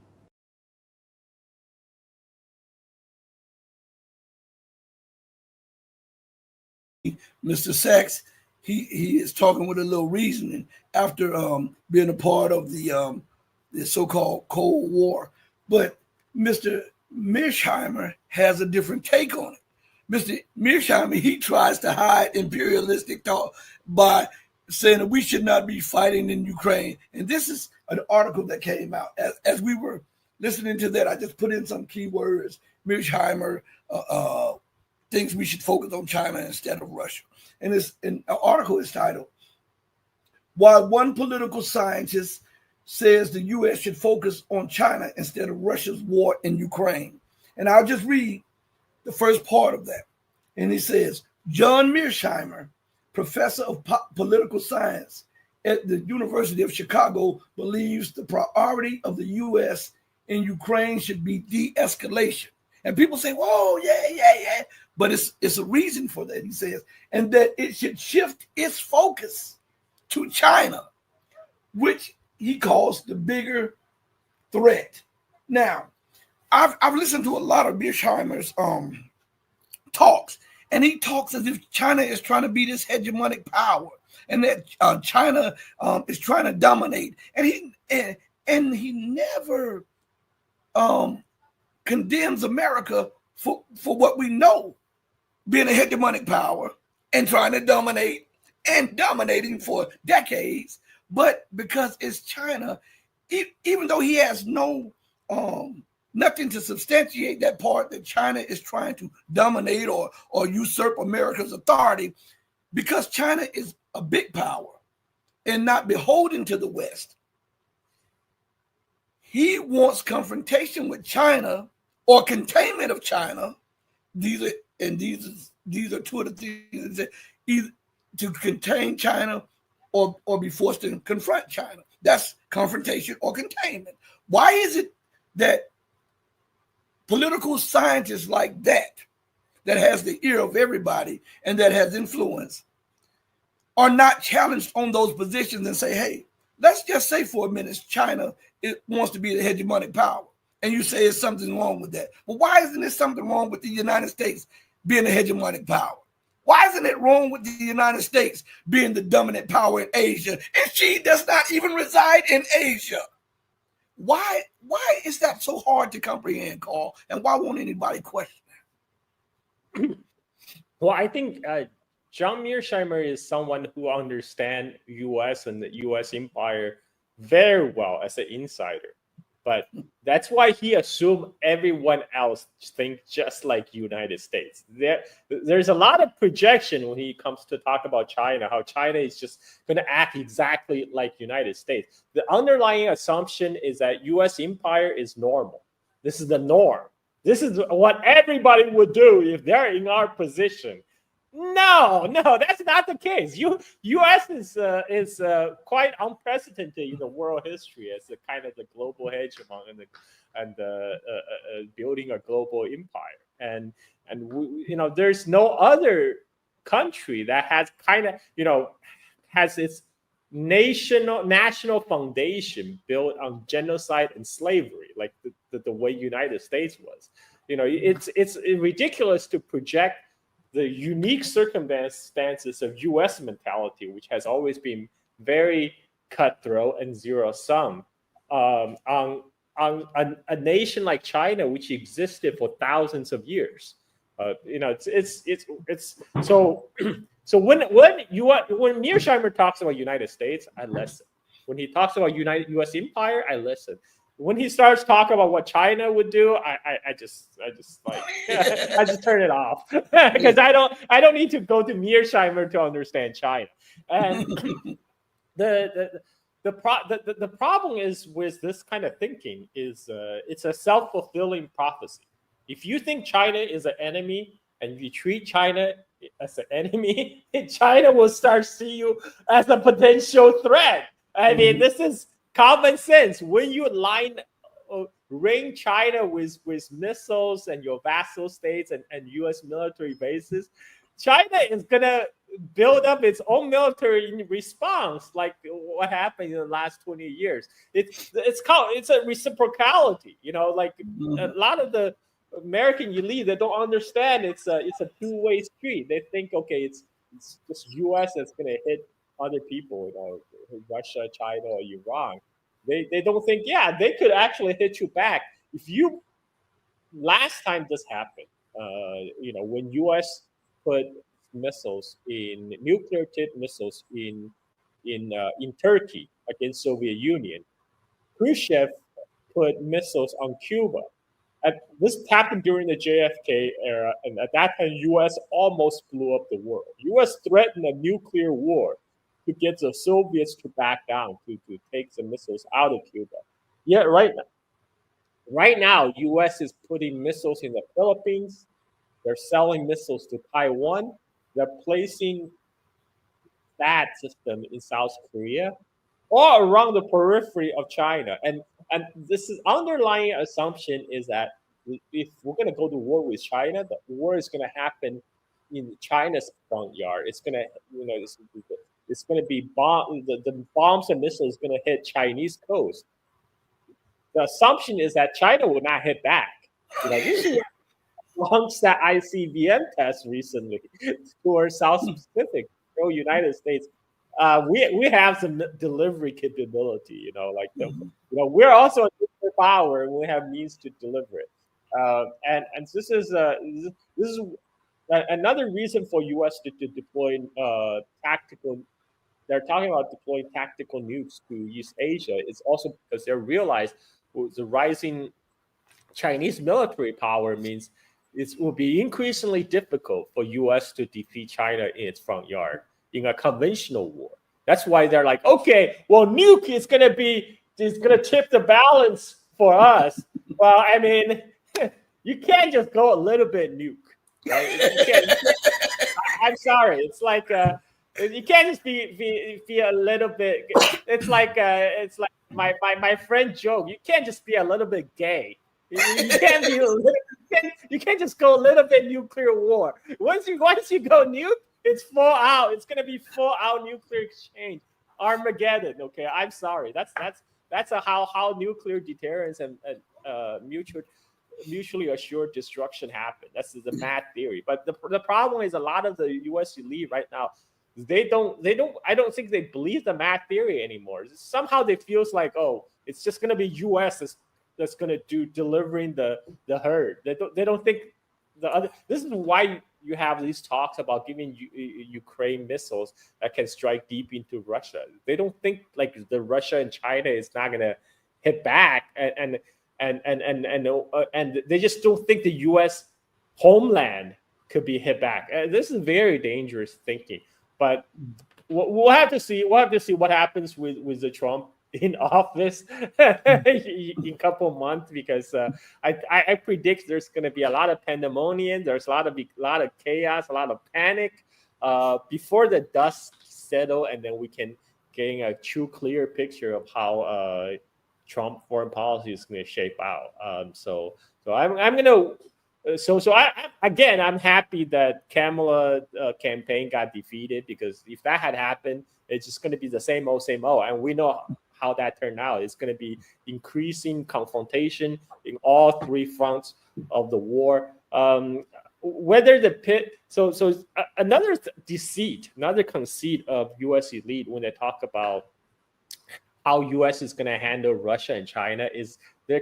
Mr. Sachs, he is talking with a little reasoning after being a part of the so-called Cold War. But Mr. Mearsheimer has a different take on it. Mr. Mearsheimer, he tries to hide imperialistic thought by saying that we should not be fighting in Ukraine. And this is an article that came out. As we were listening to that, I just put in some keywords. Mearsheimer thinks we should focus on China instead of Russia. And an article is titled, "Why One Political Scientist Says the U.S. Should Focus on China Instead of Russia's War in Ukraine." And I'll just read the first part of that. And he says, John Mearsheimer, professor of political science at the University of Chicago, believes the priority of the U.S. in Ukraine should be de-escalation. And people say, whoa, yeah. But it's a reason for that, he says, and that it should shift its focus to China, which he calls the bigger threat. Now, I've listened to a lot of Mearsheimer's talks, and he talks as if China is trying to be this hegemonic power, and that China is trying to dominate. And he never condemns America for what we know being a hegemonic power and trying to dominate and dominating for decades. But because it's China, even though he has nothing to substantiate that part that China is trying to dominate or usurp America's authority, because China is a big power and not beholden to the West, he wants confrontation with China or containment of China. These are two of the things that either to contain China or be forced to confront China. That's confrontation or containment. Why is it that political scientists like that has the ear of everybody and that has influence, are not challenged on those positions and say, hey, let's just say for a minute, China wants to be the hegemonic power. And you say there's something wrong with that. Well, why isn't there something wrong with the United States being a hegemonic power? Why isn't it wrong with the United States being the dominant power in Asia? And she does not even reside in Asia. Why is that so hard to comprehend, Carl? And why won't anybody question that? Well, I think John Mearsheimer is someone who understands U.S. and the U.S. empire very well as an insider. But that's why he assumed everyone else think just like United States. There's a lot of projection when he comes to talk about China, how China is just going to act exactly like United States. The underlying assumption is that U.S. empire is normal. This is the norm. This is what everybody would do if they're in our position. No, that's not the case. U.S. is quite unprecedented in the world history as a kind of the global hegemon and building a global empire. And there's no other country that has kind of has its national foundation built on genocide and slavery, like the way United States was. It's ridiculous to project the unique circumstances of U.S. mentality, which has always been very cutthroat and zero-sum, on a nation like China, which existed for thousands of years. It's so when Mearsheimer talks about United States, I listen. When he talks about U.S. empire, I listen. When he starts talking about what China would do, I just like I just turn it off because I don't need to go to Mearsheimer to understand China. And the problem is with this kind of thinking is it's a self-fulfilling prophecy. If you think China is an enemy and you treat China as an enemy, China will start seeing you as a potential threat. I mean, this is common sense. When you ring China with missiles and your vassal states and U.S. military bases, China is going to build up its own military in response, like what happened in the last 20 years. It's a reciprocality. Like a lot of the American elite, they don't understand it's a two-way street. They think, okay, it's just U.S. that's going to hit other people, Russia, China, or Iran. They don't think, yeah, they could actually hit you back. If you last time this happened, when U.S. put nuclear tipped missiles in Turkey against Soviet Union, Khrushchev put missiles on Cuba. This happened during the JFK era, and at that time, U.S. almost blew up the world. U.S. threatened a nuclear war to get the Soviets to back down, to take the missiles out of Cuba. Yeah, right now, U.S. is putting missiles in the Philippines. They're selling missiles to Taiwan. They're placing that system in South Korea, all around the periphery of China. And this is underlying assumption is that if we're going to go to war with China, the war is going to happen in China's front yard. It's going to, it's going to be the bombs and missiles going to hit Chinese coast. The assumption is that China will not hit back. This is launched that ICBM test recently towards South Pacific, United States. We have some delivery capability, we're also a nuclear power and we have means to deliver it. And this is another reason for U.S. to deploy tactical. They're talking about deploying tactical nukes to East Asia. It's also because they realize the rising Chinese military power means it will be increasingly difficult for U.S. to defeat China in its front yard in a conventional war. That's why they're like, okay, well, nuke is going to tip the balance for us. Well, I mean, you can't just go a little bit nuke, right? I'm sorry. It's like you can't just be a little bit. It's like my friend joke. You can't just be a little bit gay. You can't be you can't just go a little bit nuclear war. Once you go nuke, it's full out. It's gonna be full out nuclear exchange, Armageddon. Okay, I'm sorry. That's how nuclear deterrence and mutually assured destruction happen. That's the mad theory. But the problem is a lot of the U.S. elite right now, they don't. I don't think they believe the mad theory anymore. Somehow they feels like, oh, it's just gonna be U.S. that's gonna do delivering the herd. They don't think the other. This is why you have these talks about giving Ukraine missiles that can strike deep into Russia. They don't think like the Russia and China is not gonna hit back, and they just don't think the U.S. homeland could be hit back. This is very dangerous thinking. But we'll have to see. We'll have to see what happens with the Trump in office in a couple of months, because I predict there's going to be a lot of pandemonium. There's a lot of chaos, a lot of panic before the dust settle, and then we can get a true clear picture of how Trump foreign policy is going to shape out. So I'm going to. I'm happy that Kamala campaign got defeated, because if that had happened, it's just going to be the same old, and we know how that turned out. It's going to be increasing confrontation in all three fronts of the war. Whether the pit, another deceit, another conceit of U.S. elite when they talk about how U.S. is going to handle Russia and China is they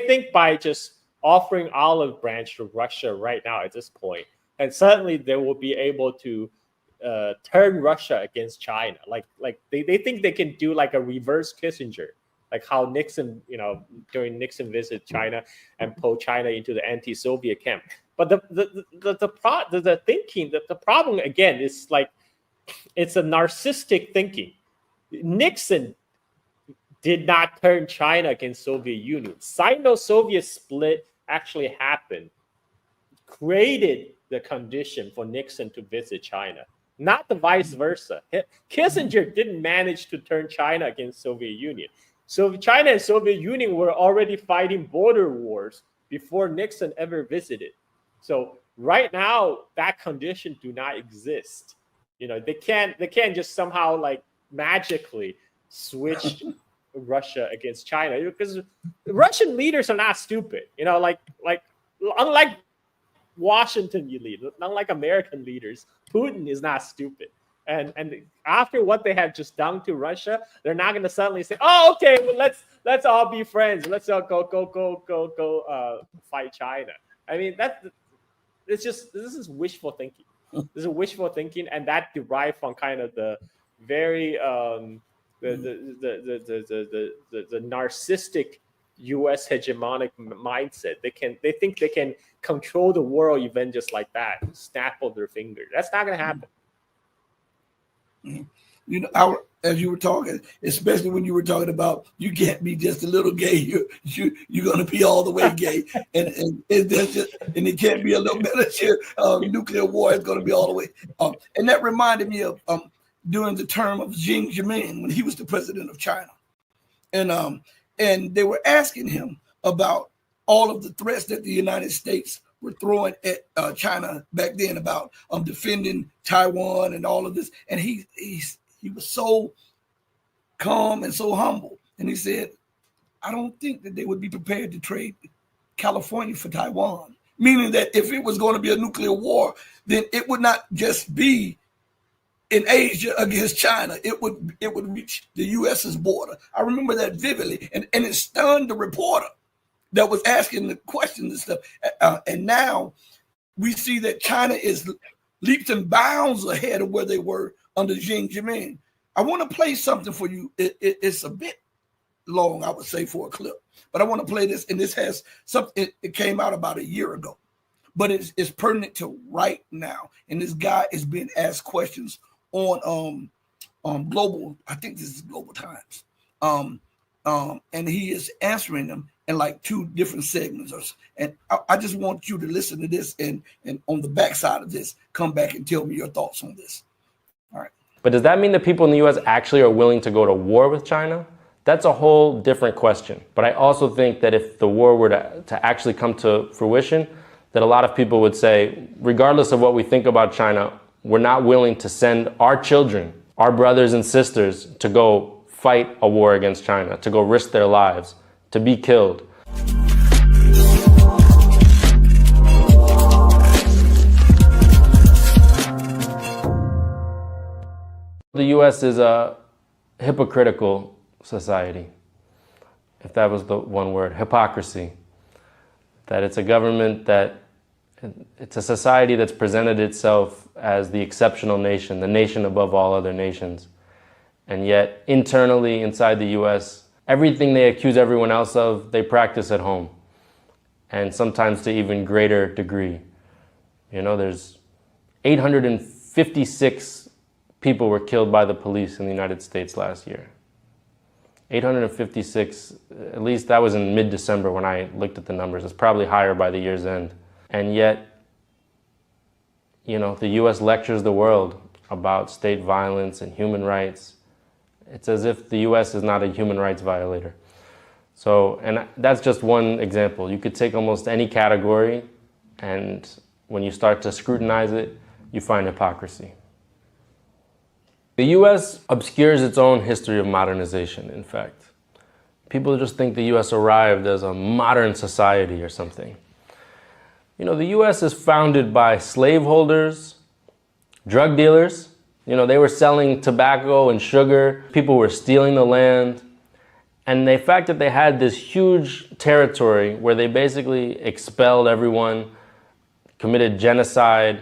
think by just offering olive branch to Russia right now at this point, and suddenly they will be able to turn Russia against China. Like they think they can do like a reverse Kissinger, like how Nixon, during Nixon visit China and pull China into the anti-Soviet camp. But the thinking, the problem again is like it's a narcissistic thinking. Nixon did not turn China against Soviet Union. Sino-Soviet split actually happened, created the condition for Nixon to visit China, not the vice versa. Kissinger didn't manage to turn China against Soviet Union. So China and Soviet Union were already fighting border wars before Nixon ever visited. So right now, that condition do not exist. They can't just somehow like magically switch Russia against China, because Russian leaders are not stupid. Like unlike Washington elite, unlike American leaders, Putin is not stupid. And after what they have just done to Russia, they're not going to suddenly say, "Oh, okay, well, let's all be friends. Let's all go fight China." I mean, this is wishful thinking. This is wishful thinking, and that derived from kind of the very the narcissistic U.S. hegemonic mindset. They think they can control the world even just like that, snap of their fingers. That's not going to happen. You know, as you were talking, especially when you were talking about you can't be just a little gay, you're going to be all the way gay, and it can't be a little miniature nuclear war. It's going to be all the way. And that reminded me of during the term of Xi Jinping when he was the president of China, and they were asking him about all of the threats that the United States were throwing at China back then about defending Taiwan and all of this. And he was so calm and so humble. And he said, I don't think that they would be prepared to trade California for Taiwan. Meaning that if it was going to be a nuclear war, then it would not just be in Asia against China. It would reach the US's border. I remember that vividly. And it stunned the reporter that was asking the questions and stuff. And now we see that China is leaps and bounds ahead of where they were under Xi Jinping. I want to play something for you. It's a bit long, I would say, for a clip. But I want to play this, and this has something. It came out about a year ago. But it's pertinent to right now. And this guy is being asked questions on Global, I think this is Global Times. And he is answering them in like two different segments. And I just want you to listen to this and on the backside of this, come back and tell me your thoughts on this. All right. But does that mean that people in the US actually are willing to go to war with China? That's a whole different question. But I also think that if the war were to actually come to fruition, that a lot of people would say, regardless of what we think about China, we're not willing to send our children, our brothers and sisters, to go fight a war against China, to go risk their lives, to be killed. The US is a hypocritical society, if that was the one word, hypocrisy. That it's a government it's a society that's presented itself as the exceptional nation, the nation above all other nations. And yet, internally, inside the US, everything they accuse everyone else of, they practice at home. And sometimes to even greater degree. You know, there's 856 people were killed by the police in the United States last year. 856, at least that was in mid-December when I looked at the numbers. It's probably higher by the year's end. And yet, you know, the US lectures the world about state violence and human rights. It's as if the US is not a human rights violator. So, and that's just one example. You could take almost any category, and when you start to scrutinize it, you find hypocrisy. The US obscures its own history of modernization, in fact. People just think the US arrived as a modern society or something. You know, the US is founded by slaveholders, drug dealers. You know, they were selling tobacco and sugar. People were stealing the land. And the fact that they had this huge territory where they basically expelled everyone, committed genocide,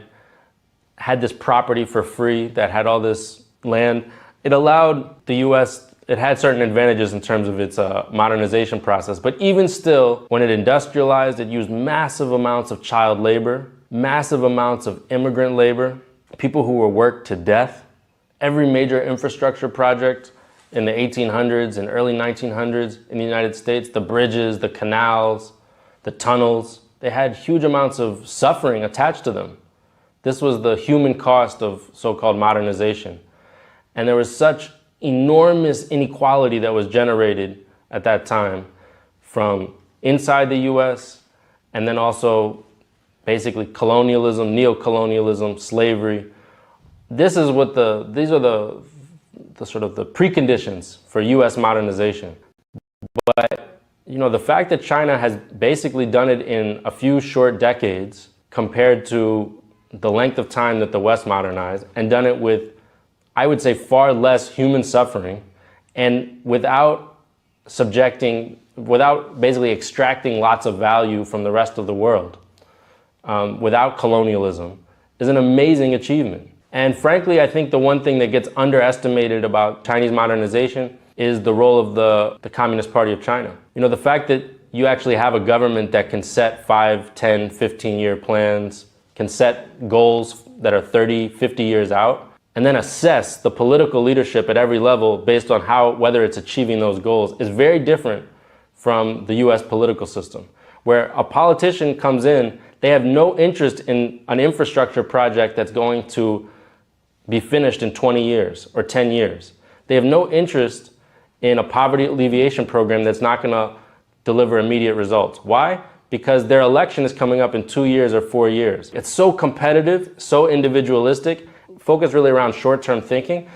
had this property for free that had all this land, it allowed the US, it had certain advantages in terms of its modernization process. But even still, when it industrialized, it used massive amounts of child labor, massive amounts of immigrant labor, people who were worked to death. Every major infrastructure project in the 1800s and early 1900s in the United States, the bridges, the canals, the tunnels, they had huge amounts of suffering attached to them. This was the human cost of so-called modernization. And there was such enormous inequality that was generated at that time from inside the US, and then also basically colonialism, neo-colonialism, slavery. These are the sort of the preconditions for US modernization. But, you know, the fact that China has basically done it in a few short decades compared to the length of time that the West modernized, and done it with I would say, far less human suffering, and without basically extracting lots of value from the rest of the world, without colonialism, is an amazing achievement. And frankly, I think the one thing that gets underestimated about Chinese modernization is the role of the Communist Party of China. The fact that you actually have a government that can set 5, 10, 15-year plans, can set goals that are 30, 50 years out, and then assess the political leadership at every level based on whether it's achieving those goals is very different from the US political system, where a politician comes in, they have no interest in an infrastructure project that's going to be finished in 20 years or 10 years. They have no interest in a poverty alleviation program that's not going to deliver immediate results. Why? Because their election is coming up in 2 years or 4 years. It's so competitive, so individualistic, focused really around short-term thinking.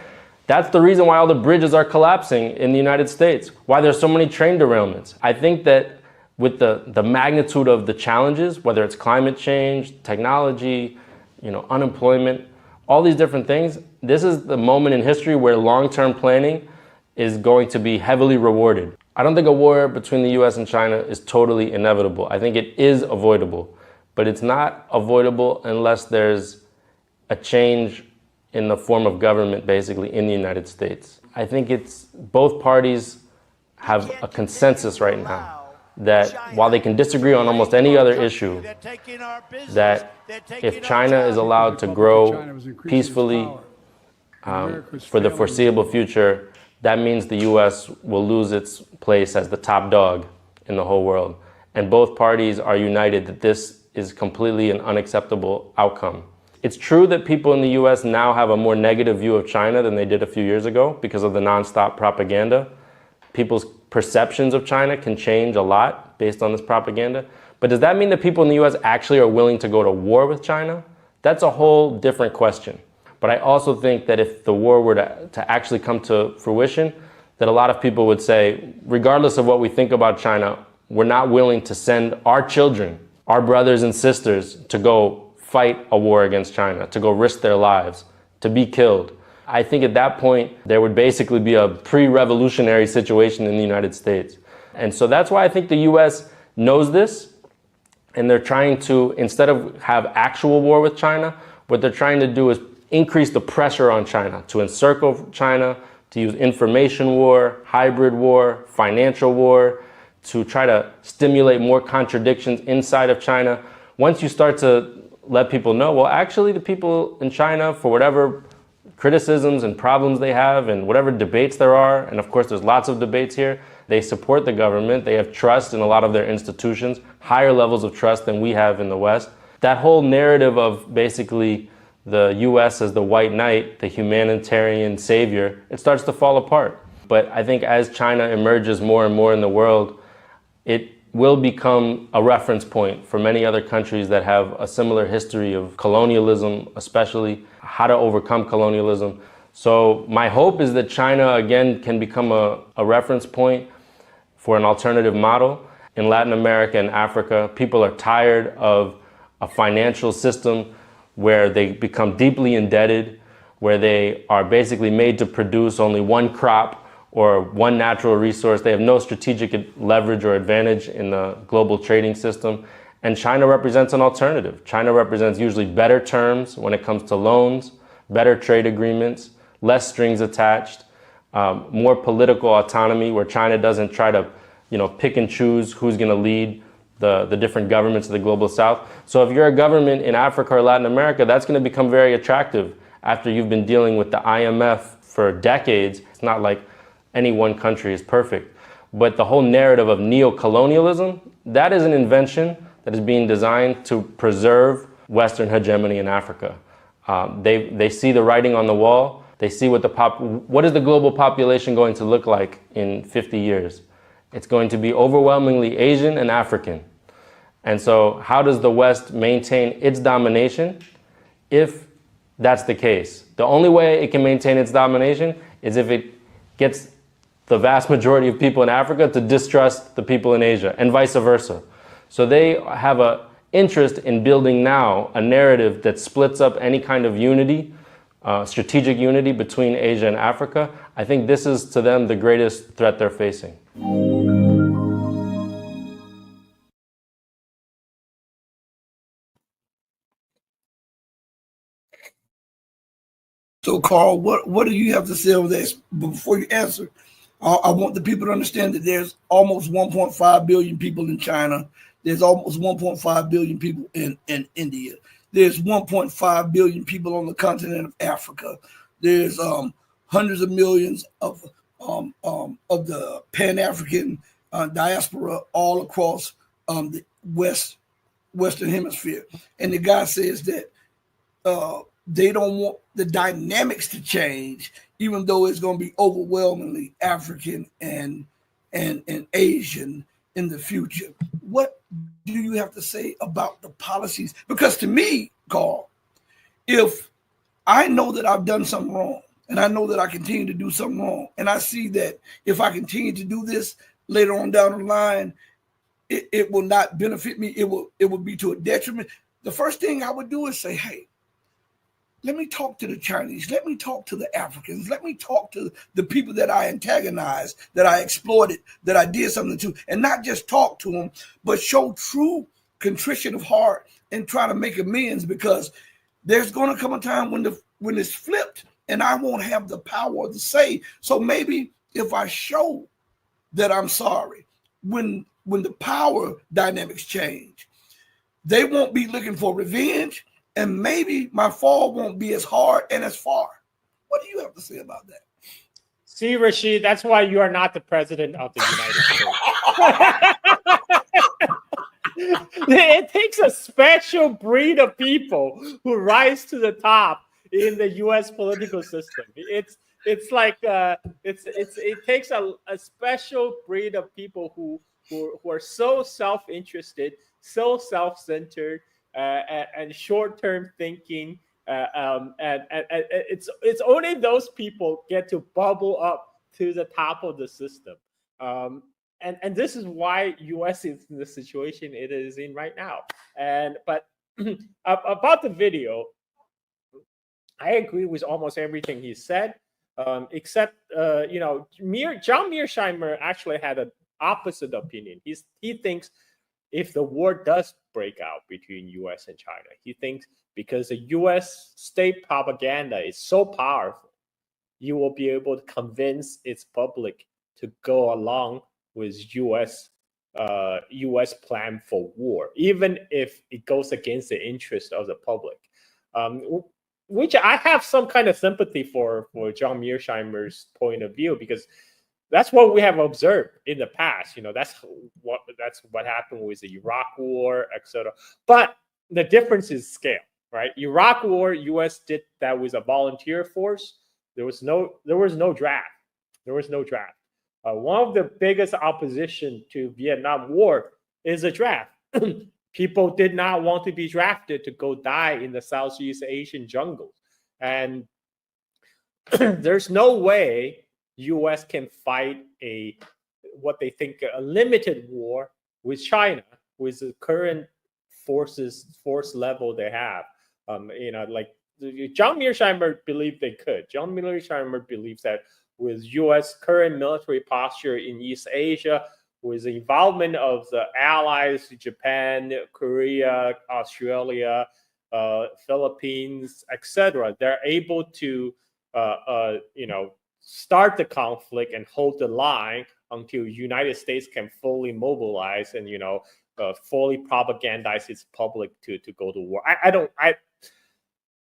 That's the reason why all the bridges are collapsing in the United States, why there's so many train derailments. I think that with the magnitude of the challenges, whether it's climate change, technology, unemployment, all these different things, this is the moment in history where long-term planning is going to be heavily rewarded. I don't think a war between the US and China is totally inevitable. I think it is avoidable, but it's not avoidable unless there's a change in the form of government, basically, in the United States. I think both parties have a consensus right now that while they can disagree on almost any other issue, that if China is allowed to grow peacefully for the foreseeable future, that means the US will lose its place as the top dog in the whole world. And both parties are united that this is completely an unacceptable outcome. It's true that people in the US now have a more negative view of China than they did a few years ago because of the nonstop propaganda. People's perceptions of China can change a lot based on this propaganda. But does that mean that people in the US actually are willing to go to war with China? That's a whole different question. But I also think that if the war were to actually come to fruition, that a lot of people would say, regardless of what we think about China, we're not willing to send our children, our brothers and sisters, to go fight a war against China, to go risk their lives, to be killed. I think at that point, there would basically be a pre-revolutionary situation in the United States. And so that's why I think the US knows this, and they're trying to, instead of have actual war with China, what they're trying to do is increase the pressure on China, to encircle China, to use information war, hybrid war, financial war, to try to stimulate more contradictions inside of China. Once you start to let people know, well, actually the people in China, for whatever criticisms and problems they have and whatever debates there are, and of course there's lots of debates here, they support the government, they have trust in a lot of their institutions, higher levels of trust than we have in the West. That whole narrative of basically the US as the white knight, the humanitarian savior, it starts to fall apart. But I think as China emerges more and more in the world, it will become a reference point for many other countries that have a similar history of colonialism, especially how to overcome colonialism. So my hope is that China, again, can become a reference point for an alternative model. In Latin America and Africa, people are tired of a financial system where they become deeply indebted, where they are basically made to produce only one crop or one natural resource. They have no strategic leverage or advantage in the global trading system. And China represents an alternative. China represents usually better terms when it comes to loans, better trade agreements, less strings attached, more political autonomy where China doesn't try to, pick and choose who's going to lead the different governments of the global south. So if you're a government in Africa or Latin America, that's going to become very attractive after you've been dealing with the IMF for decades. It's not like any one country is perfect. But the whole narrative of neo-colonialism, that is an invention that is being designed to preserve Western hegemony in Africa. They see the writing on the wall. They see what is the global population going to look like in 50 years? It's going to be overwhelmingly Asian and African. And so how does the West maintain its domination if that's the case? The only way it can maintain its domination is if it gets the vast majority of people in Africa to distrust the people in Asia, and vice versa. So they have an interest in building now a narrative that splits up any kind of unity strategic unity between Asia and Africa, I think this is to them the greatest threat they're facing. So, Carl, what do you have to say on this? But before you answer, I want the people to understand that there's almost 1.5 billion people in China. There's almost 1.5 billion people in India. There's 1.5 billion people on the continent of Africa. There's hundreds of millions of the Pan-African diaspora all across the Western Hemisphere. And the guy says that they don't want the dynamics to change, even though it's going to be overwhelmingly African and Asian in the future. What do you have to say about the policies? Because to me, Carl, if I know that I've done something wrong, and I know that I continue to do something wrong, and I see that if I continue to do this later on down the line, it will not benefit me. It will be to a detriment. The first thing I would do is say, hey, let me talk to the Chinese. Let me talk to the Africans. Let me talk to the people that I antagonized, that I exploited, that I did something to, and not just talk to them, but show true contrition of heart and try to make amends, because there's going to come a time when it's flipped and I won't have the power to say. So maybe if I show that I'm sorry, when the power dynamics change, they won't be looking for revenge. And maybe my fall won't be as hard and as far. What do you have to say about that? See, Rasheed, that's why you are not the president of the United States. It takes a special breed of people who rise to the top in the U.S. political system. It takes a special breed of people who are so self-interested, so self-centered, and short-term thinking, and it's only those people get to bubble up to the top of the system, and this is why U.S. is in the situation it is in right now. But about the video, I agree with almost everything he said, except John Mearsheimer actually had an opposite opinion. He thinks if the war does break out between U.S. and China, he thinks because the U.S. state propaganda is so powerful, you will be able to convince its public to go along with U.S. plan for war, even if it goes against the interest of the public. Which I have some kind of sympathy for John Mearsheimer's point of view, because that's what we have observed in the past. That's what happened with the Iraq War, etc. But the difference is scale, right? Iraq War, U.S. did that with a volunteer force. There was no draft. One of the biggest opposition to Vietnam War is a draft. People did not want to be drafted to go die in the Southeast Asian jungles, and there's no way U.S. can fight what they think a limited war with China with the current force level they have. Like John Mearsheimer believed they could. John Mearsheimer believes that with U.S. current military posture in East Asia, with the involvement of the allies, Japan, Korea, Australia, Philippines, etc., they're able to start the conflict and hold the line until United States can fully mobilize and fully propagandize its public to go to war.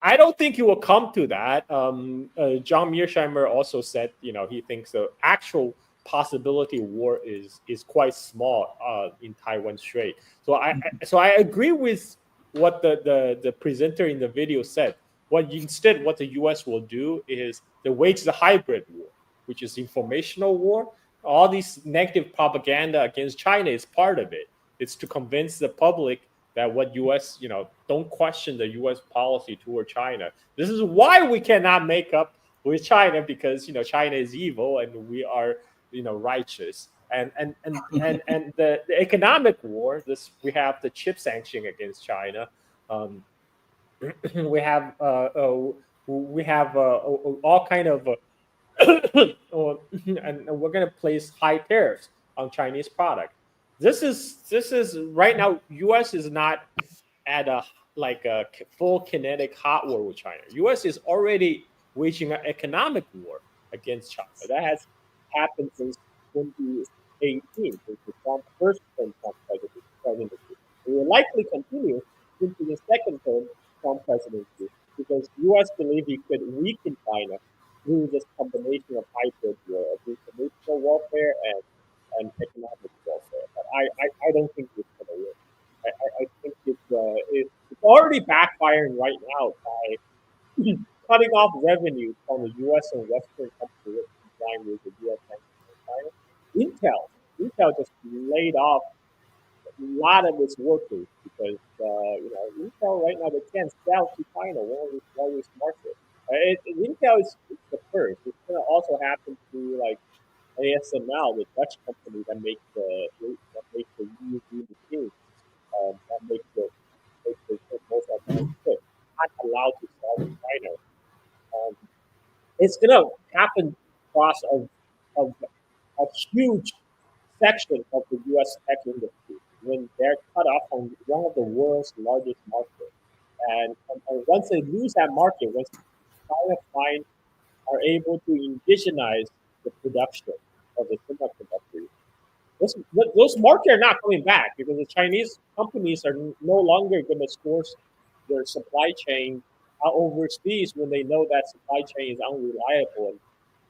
I don't think it will come to that. John Mearsheimer also said he thinks the actual possibility of war is quite small in Taiwan Strait. So I agree with what the presenter in the video said. What the U.S. will do is they wage the hybrid war, which is informational war. All these negative propaganda against China is part of it. It's to convince the public that what U.S. don't question the U.S. policy toward China. This is why we cannot make up with China, because China is evil and we are righteous. And the economic war. We have the chip sanction against China. We have We have all kind of, and we're going to place high tariffs on Chinese product. This is right now. U.S. is not at a like a full kinetic hot war with China. U.S. is already waging an economic war against China. That has happened since 2018, since the first term Trump presidency. It will likely continue into the second term Trump presidency because U.S. believe he could weaken China through this combination of hybrid war, of informational warfare and economic warfare. But I don't think it's going to work. I think it's already backfiring right now by cutting off revenue from the U.S. and Western companies complying with the U.S. sanctions on China. Intel just laid off a lot of its workers because Intel right now they can't sell to China, one of its largest markets. Intel is the first. It's going to also happen to like ASML, the Dutch company that makes the UV machines, that makes the most advanced chip, not allowed to sell to China. It's gonna happen across a huge section of the U.S. tech industry when they're cut off from one of the world's largest markets. And once they lose that market, once China are able to indigenize the production of the semiconductors, those markets are not coming back because the Chinese companies are no longer going to source their supply chain overseas when they know that supply chain is unreliable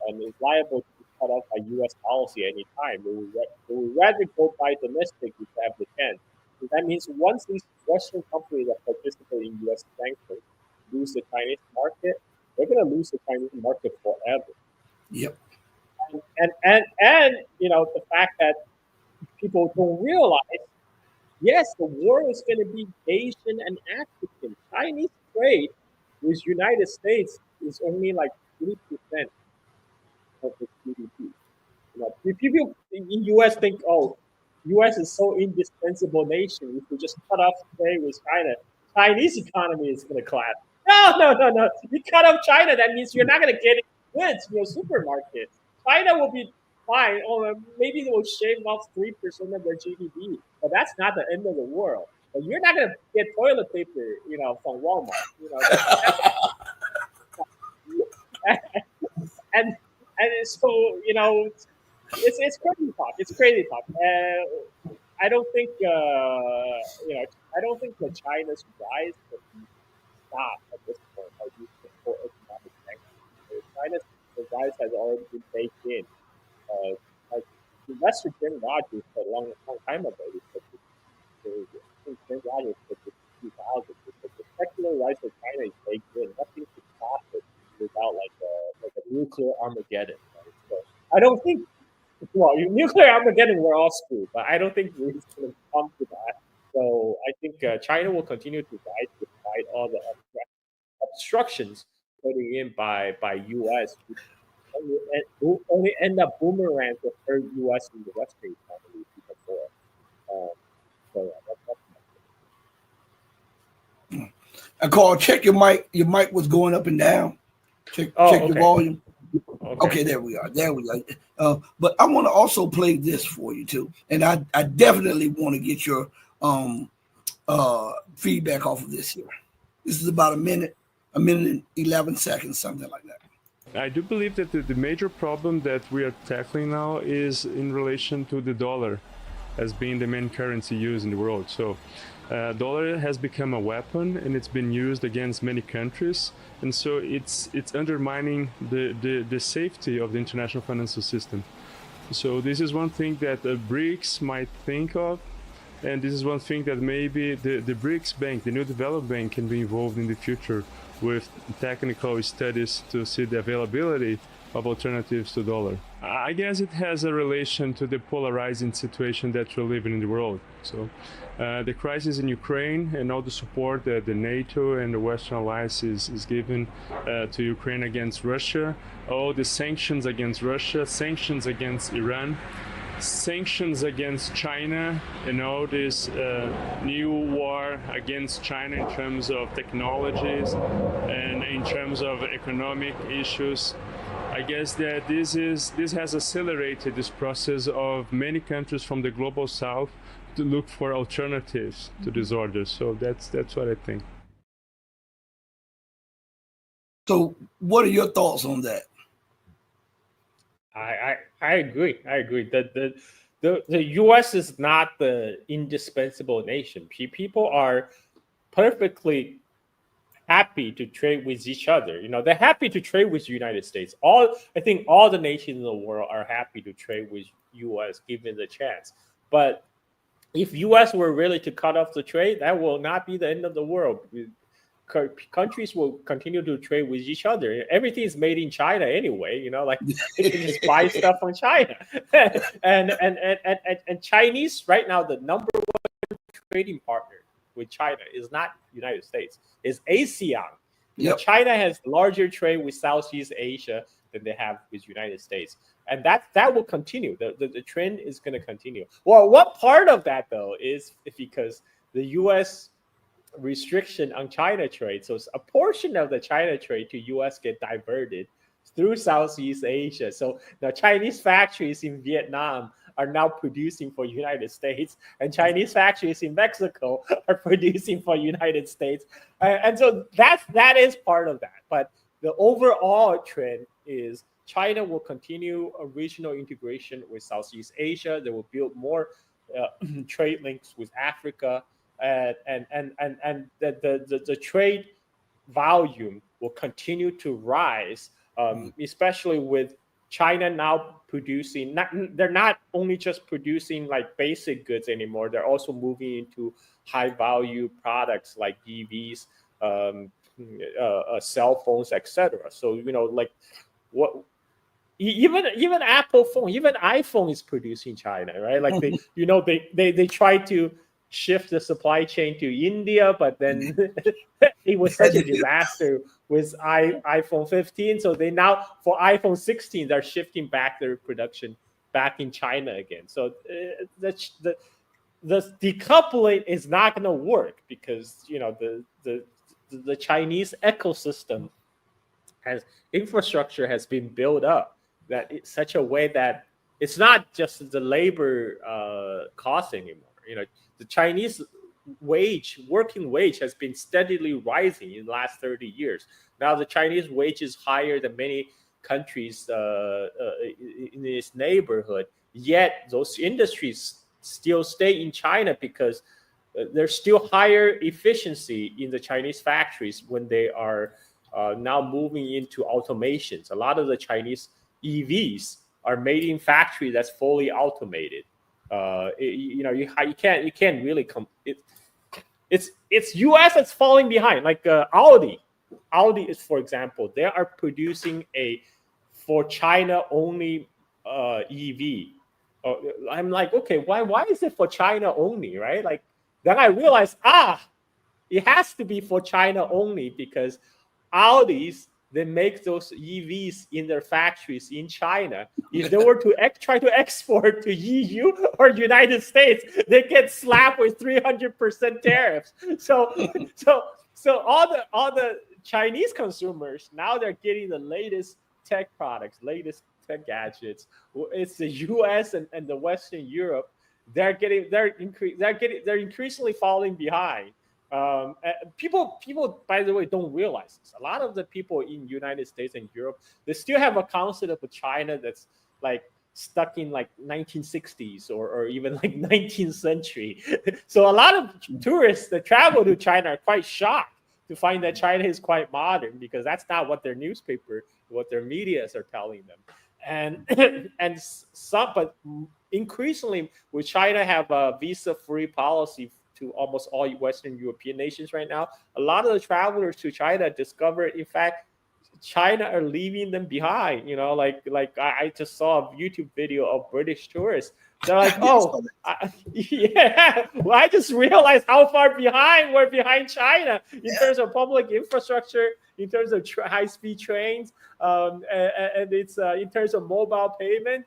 and is liable to be cut off by U.S. policy anytime. They would rather go buy domestic if they have the chance. So that means once these Western companies that participate in U.S. sanctions lose the Chinese market, they're going to lose the Chinese market forever. Yep. And the fact that people don't realize, yes, the war is going to be Asian and African. Chinese trade with United States is only like 3% of the GDP. People in US think, oh, US is so indispensable nation. If we just cut off trade with China, Chinese economy is going to collapse. No. You cut off China, that means you're not going to get goods in your supermarket. China will be fine. Or maybe they will shave off 3% of their GDP, but that's not the end of the world. But you're not going to get toilet paper, from Walmart. And so it's crazy talk. It's crazy talk. I don't think I don't think that China's rise will be stopped at this point by these economic sanctions. China's rise has already been baked in. Like Investor Jim Rogers said a long time ago, he said Jim Rogers said this 2000. The secular rise of China is baked in. Nothing can stop it without like a nuclear Armageddon. Right? So I don't think. Well, nuclear Armageddon, we're all screwed, but I don't think it's going to come to that. So I think China will continue to rise despite all the obstructions put in by U.S. who only end up boomerang to hurt U.S. and the Western economy before. So yeah, I call. Check your mic. Your mic was going up and down. Check your volume. Okay, there we are. But I want to also play this for you too, and I definitely want to get your feedback off of this here. This is about a minute and 11 seconds, something like that. I do believe that the major problem that we are tackling now is in relation to the dollar as being the main currency used in the world. So dollar has become a weapon and it's been used against many countries, and so it's undermining the safety of the international financial system. So this is one thing that the BRICS might think of, and this is one thing that maybe the BRICS Bank, the New Development Bank, can be involved in the future with technical studies to see the availability of alternatives to dollar. I guess it has a relation to the polarizing situation that we're living in the world. So the crisis in Ukraine and all the support that the NATO and the Western Alliance is giving to Ukraine against Russia, all the sanctions against Russia, sanctions against Iran, sanctions against China, this new war against China in terms of technologies and in terms of economic issues, I guess that this has accelerated this process of many countries from the global south to look for alternatives to this order. So that's what I think. So what are your thoughts on that? I agree. I agree that the U.S. is not the indispensable nation. People are perfectly happy to trade with each other. They're happy to trade with the United States. I think all the nations in the world are happy to trade with U.S. given the chance. But if U.S. were really to cut off the trade, that will not be the end of the world. Countries will continue to trade with each other. Everything is made in China anyway. Like they can just buy stuff from China. and Chinese right now, the number one trading partner with China is not United States, it's ASEAN. Yep. China has larger trade with Southeast Asia than they have with United States. And that will continue. The trend is going to continue. Well, what part of that, though, is because the U.S. restriction on China trade. So a portion of the China trade to U.S. get diverted through Southeast Asia. So the Chinese factories in Vietnam are now producing for United States, and Chinese factories in Mexico are producing for United States. And so that is part of that. But the overall trend is China will continue a regional integration with Southeast Asia. They will build more trade links with Africa, and the trade volume will continue to rise, especially with China now producing. They're not only just producing like basic goods anymore. They're also moving into high value products like EVs, cell phones, etc. So like what. Even Apple phone, even iPhone is produced in China, right? Like they try to shift the supply chain to India, but then it was such a disaster with iPhone 15. So they now, for iPhone 16, they're shifting back their production back in China again. So the decoupling is not going to work because the Chinese ecosystem infrastructure has been built up that it's such a way that it's not just the labor cost anymore. The Chinese working wage has been steadily rising in the last 30 years. Now the Chinese wage is higher than many countries in its neighborhood. Yet those industries still stay in China because there's still higher efficiency in the Chinese factories when they are now moving into automations. A lot of the Chinese EVs are made in factory that's fully automated. You can't really it's US that's falling behind. Like Audi is, for example, they are producing for China only EV. I'm like, okay, why is it for China only, right? Like then I realized it has to be for China only because Audis, they make those EVs in their factories in China. If they were to try to export to EU or United States, they get slapped with 300% tariffs. So all the Chinese consumers now they're getting the latest tech products, latest tech gadgets. It's the US and the Western Europe. They're increasingly falling behind. People, by the way, don't realize this. A lot of the people in United States and Europe, they still have a concept of China that's like stuck in like 1960s or even like 19th century. So a lot of tourists that travel to China are quite shocked to find that China is quite modern because that's not what their newspaper, what their medias are telling them. But increasingly, with China have a visa-free policy to almost all Western European nations right now, a lot of the travelers to China discovered, in fact, China are leaving them behind. Like I just saw a YouTube video of British tourists. They're like, well, I just realized how far behind we're behind China in terms of public infrastructure, in terms of high-speed trains, and it's in terms of mobile payment.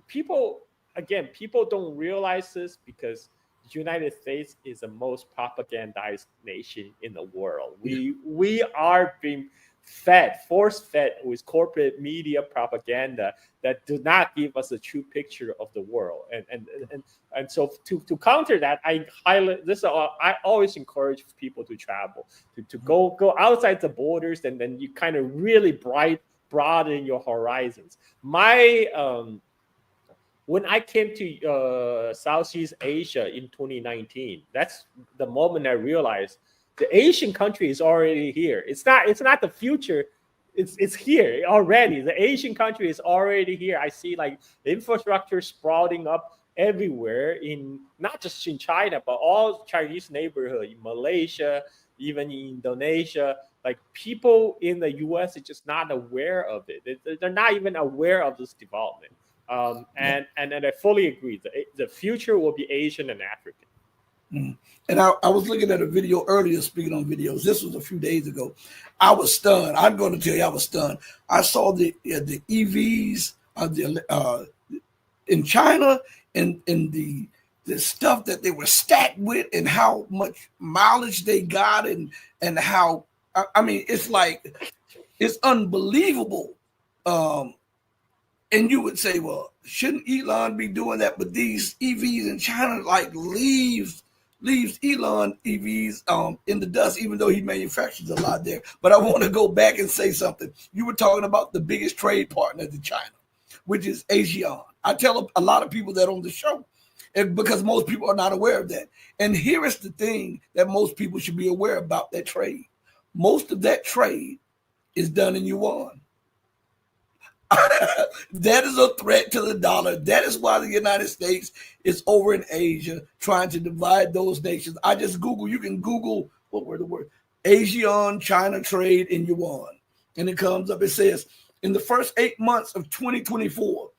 People again, people don't realize this because the United States is the most propagandized nation in the world. We are being force fed with corporate media propaganda that do not give us a true picture of the world. And so to counter that, I always encourage people to travel, to go outside the borders, and then you kind of really broaden your horizons. When I came to Southeast Asia in 2019, that's the moment I realized the Asian country is already here. It's not the future. It's here already. The Asian country is already here. I see like infrastructure sprouting up everywhere, in not just in China, but all Chinese neighborhood, in Malaysia, even in Indonesia. Like, people in the US are just not aware of it. They're not even aware of this development. And I fully agree. The future will be Asian and African. And I was looking at a video earlier, speaking on videos. This was a few days ago. I was stunned. I'm going to tell you, I was stunned. I saw the EVs in China, and the stuff that they were stacked with, and how much mileage they got, and how, I mean, it's like, it's unbelievable. And you would say, well, shouldn't Elon be doing that? But these EVs in China like leaves Elon EVs in the dust, even though he manufactures a lot there. But I want to go back and say something. You were talking about the biggest trade partner to China, which is ASEAN. I tell a lot of people that on the show, and because most people are not aware of that. And here is the thing that most people should be aware about that trade. Most of that trade is done in Yuan. That is a threat to the dollar. That is why the United States is over in Asia trying to divide those nations. I just you can Google, what were the words? ASEAN China trade in Yuan. And it comes up, it says, in the first 8 months of 2024,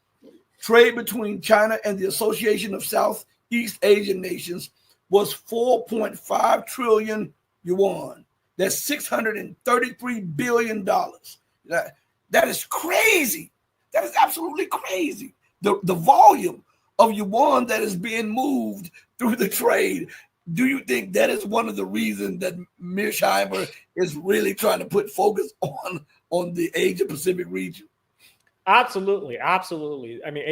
trade between China and the Association of Southeast Asian Nations was 4.5 trillion yuan. That's $633 billion. That is crazy. That is absolutely crazy. The volume of yuan that is being moved through the trade. Do you think that is one of the reasons that Mearsheimer is really trying to put focus on the Asia Pacific region? Absolutely. I mean,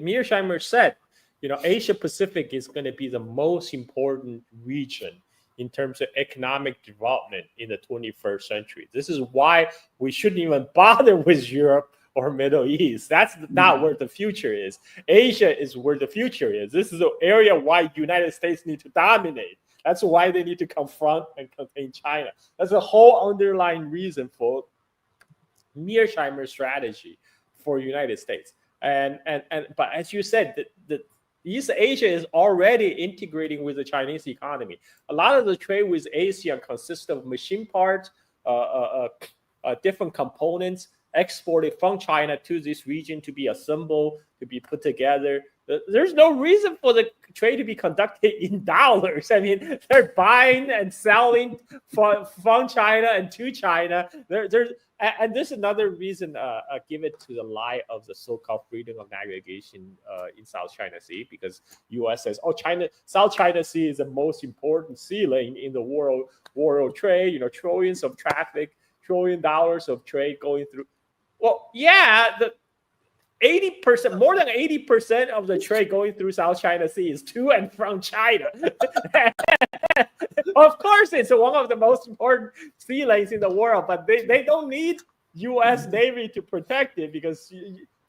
Mearsheimer said, Asia Pacific is going to be the most important region in terms of economic development in the 21st century. This is why we shouldn't even bother with Europe or Middle East. That's not where the future is. Asia is where the future is. This is the area why United States need to dominate. That's why they need to confront and contain China. That's the whole underlying reason for Mearsheimer's strategy for United States. But as you said, the East Asia is already integrating with the Chinese economy. A lot of the trade with ASEAN consists of machine parts, different components exported from China to this region to be assembled, to be put together. There's no reason for the trade to be conducted in dollars. I mean, they're buying and selling from China and to China. And there's another reason, give it to the lie of the so-called freedom of navigation in South China Sea, because U.S. says, South China Sea is the most important sea lane in the world trade. Trillions of traffic, $1 trillion of trade going through. Well, yeah, 80%, more than 80% of the trade going through South China Sea is to and from China. Of course, it's one of the most important sea lanes in the world, but they don't need U.S. Navy to protect it, because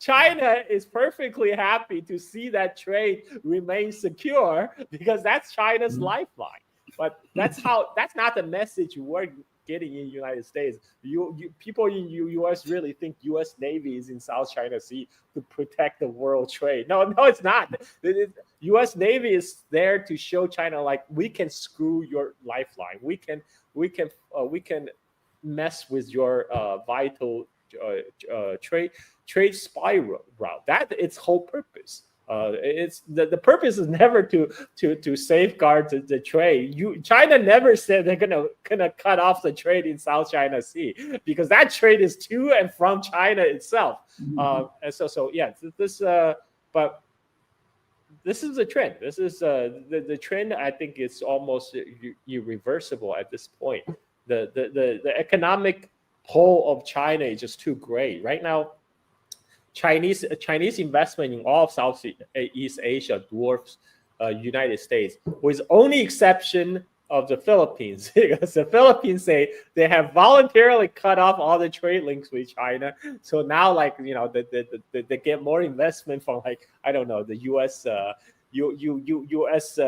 China is perfectly happy to see that trade remain secure, because that's China's lifeline. But that's not the message we're getting in the United States. People in U.S. really think U.S. Navy is in South China Sea to protect the world trade. No, it's not. U.S. Navy is there to show China, like, we can screw your lifeline. We can mess with your vital trade spiral route. That its whole purpose. It's the purpose is never to safeguard the trade. China never said they're gonna cut off the trade in South China Sea, because that trade is to and from China itself. And so yeah, but this is a trend. This is the trend. I think it's almost irreversible at this point. The economic pull of China is just too great right now. Chinese investment in all of Southeast Asia dwarfs United States, with only exception of the Philippines, because the Philippines say they have voluntarily cut off all the trade links with China. So now, like, you know, they get more investment from, like, I don't know, the U.S. U.S.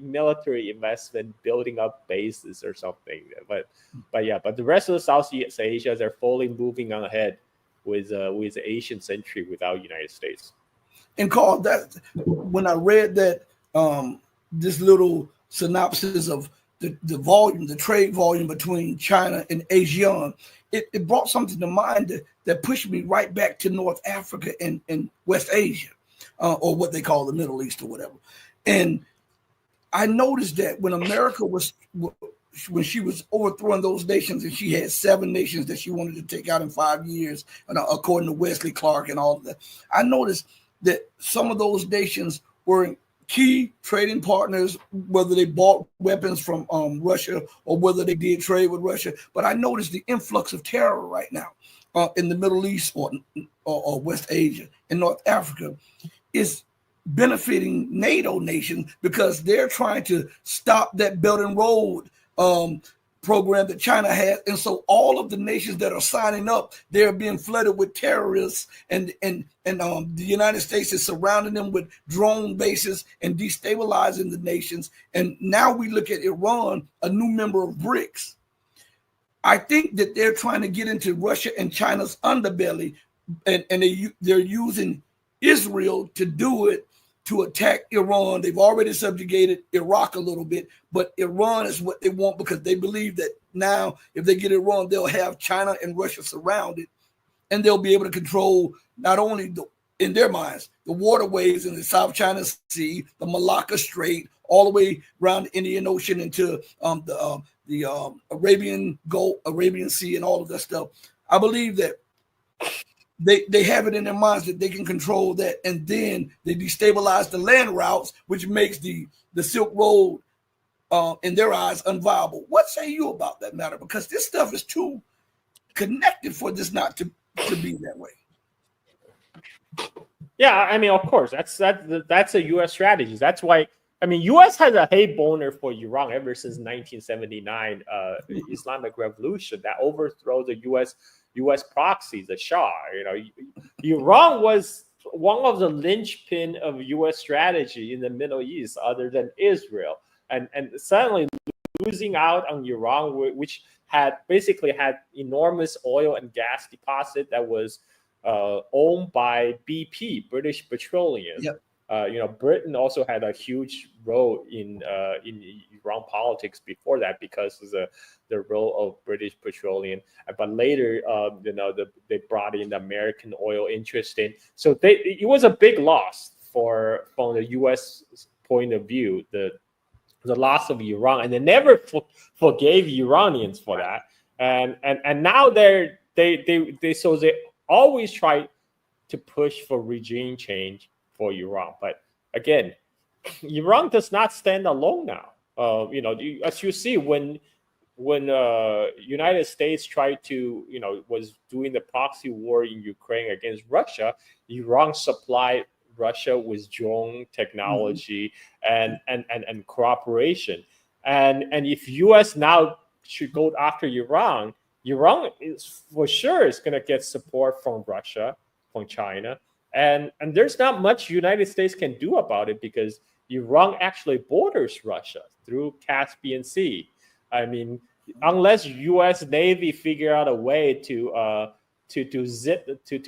Military investment, building up bases or something. But the rest of the Southeast Asia, they're fully moving on ahead with the Asian century without United States. And Carl, that when I read that this little synopsis of the volume, the trade volume between China and ASEAN, it brought something to mind that pushed me right back to North Africa and West Asia, or what they call the Middle East or whatever. And I noticed that when America when she was overthrowing those nations, and she had 7 nations that she wanted to take out in 5 years, and according to Wesley Clark and all of that, I noticed that some of those nations were key trading partners, whether they bought weapons from Russia or whether they did trade with Russia. But I noticed the influx of terror right now in the Middle East or West Asia and North Africa is benefiting NATO nations, because they're trying to stop that Belt and Road program that China has. And so all of the nations that are signing up, they're being flooded with terrorists, and the United States is surrounding them with drone bases and destabilizing the nations. And now we look at Iran, a new member of BRICS. I think that they're trying to get into Russia and China's underbelly, and they're using Israel to do it, to attack Iran. They've already subjugated Iraq a little bit, but Iran is what they want, because they believe that now if they get Iran, they'll have China and Russia surrounded, and they'll be able to control not only in their minds, the waterways in the South China Sea, the Malacca Strait, all the way around the Indian Ocean into the Arabian Gulf, Arabian Sea, and all of that stuff. I believe that they have it in their minds that they can control that, and then they destabilize the land routes, which makes the Silk Road, in their eyes, unviable. What say you about that matter? Because this stuff is too connected for this not to be that way. Yeah, I mean, of course, that's a U.S. strategy. That's why, I mean, U.S. has a hate boner for Iran ever since 1979 Islamic Revolution that overthrew the U.S. proxy, the Shah. You know, Iran was one of the linchpin of U.S. strategy in the Middle East, other than Israel, and suddenly losing out on Iran, which basically had enormous oil and gas deposit that was owned by BP, British Petroleum. Yep. You know, Britain also had a huge role in Iran politics before that, because of the role of British Petroleum. But later, you know, they brought in the American oil interest in. So it was a big loss from the U.S. point of view, the loss of Iran, and they never forgave Iranians for that. And now they always try to push for regime change for Iran. But again, Iran does not stand alone now. You know, as you see, when United States tried to, you know, was doing the proxy war in Ukraine against Russia, Iran supplied Russia with drone technology and cooperation. And if U.S. now should go after Iran is for sure is going to get support from Russia, from China. And there's not much United States can do about it, because Iran actually borders Russia through Caspian Sea. I mean, unless U.S. Navy figure out a way to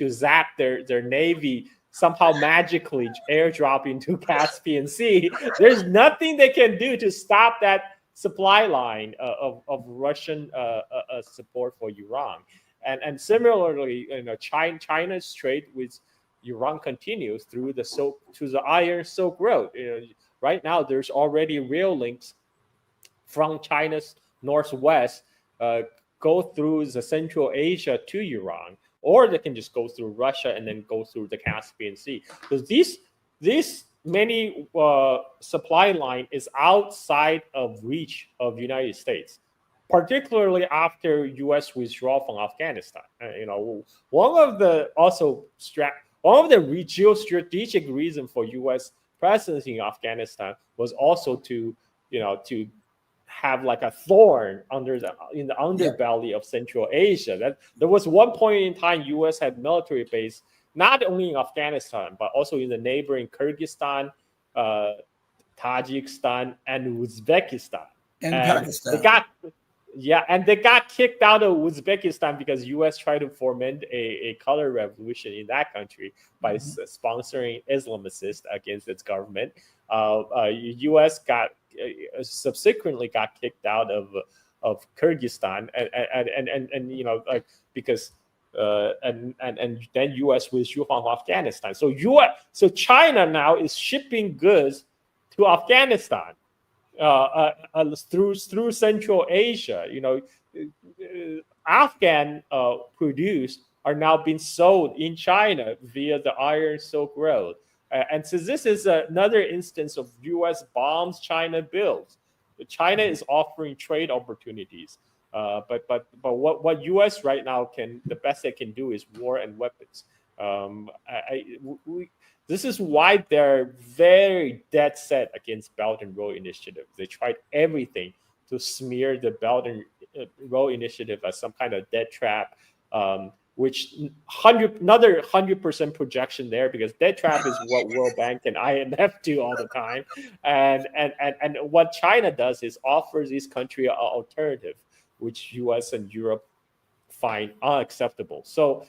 zap their Navy, somehow magically airdrop into Caspian Sea, there's nothing they can do to stop that supply line of Russian support for Iran. And similarly, you know, China's trade with Iran continues through the Iron Silk Road. You know, right now, there's already rail links from China's northwest go through the Central Asia to Iran, or they can just go through Russia and then go through the Caspian Sea. So these many supply line is outside of reach of United States, particularly after U.S. withdrawal from Afghanistan. One of the geostrategic reason for U.S. presence in Afghanistan was also to have like a thorn in the underbelly of Central Asia. That there was one point in time U.S. had military base not only in Afghanistan but also in the neighboring Kyrgyzstan, Tajikistan, and Uzbekistan. And And Pakistan. they got kicked out of Uzbekistan because U.S. tried to foment a color revolution in that country by sponsoring Islamicists against its government. U.S. subsequently got kicked out of Kyrgyzstan, and because and then U.S. withdrew from Afghanistan. So China now is shipping goods to Afghanistan through Central Asia. Afghan produced are now being sold in China via the Iron Silk Road. And so this is another instance of U.S. bombs China builds. China is offering trade opportunities, but what U.S. right now the best they can do is war and weapons. This is why they're very dead set against Belt and Road Initiative. They tried everything to smear the Belt and Road Initiative as some kind of debt trap, which another 100% projection there, because debt trap is what World Bank and IMF do all the time, and what China does is offers this country an alternative, which U.S. and Europe find unacceptable. So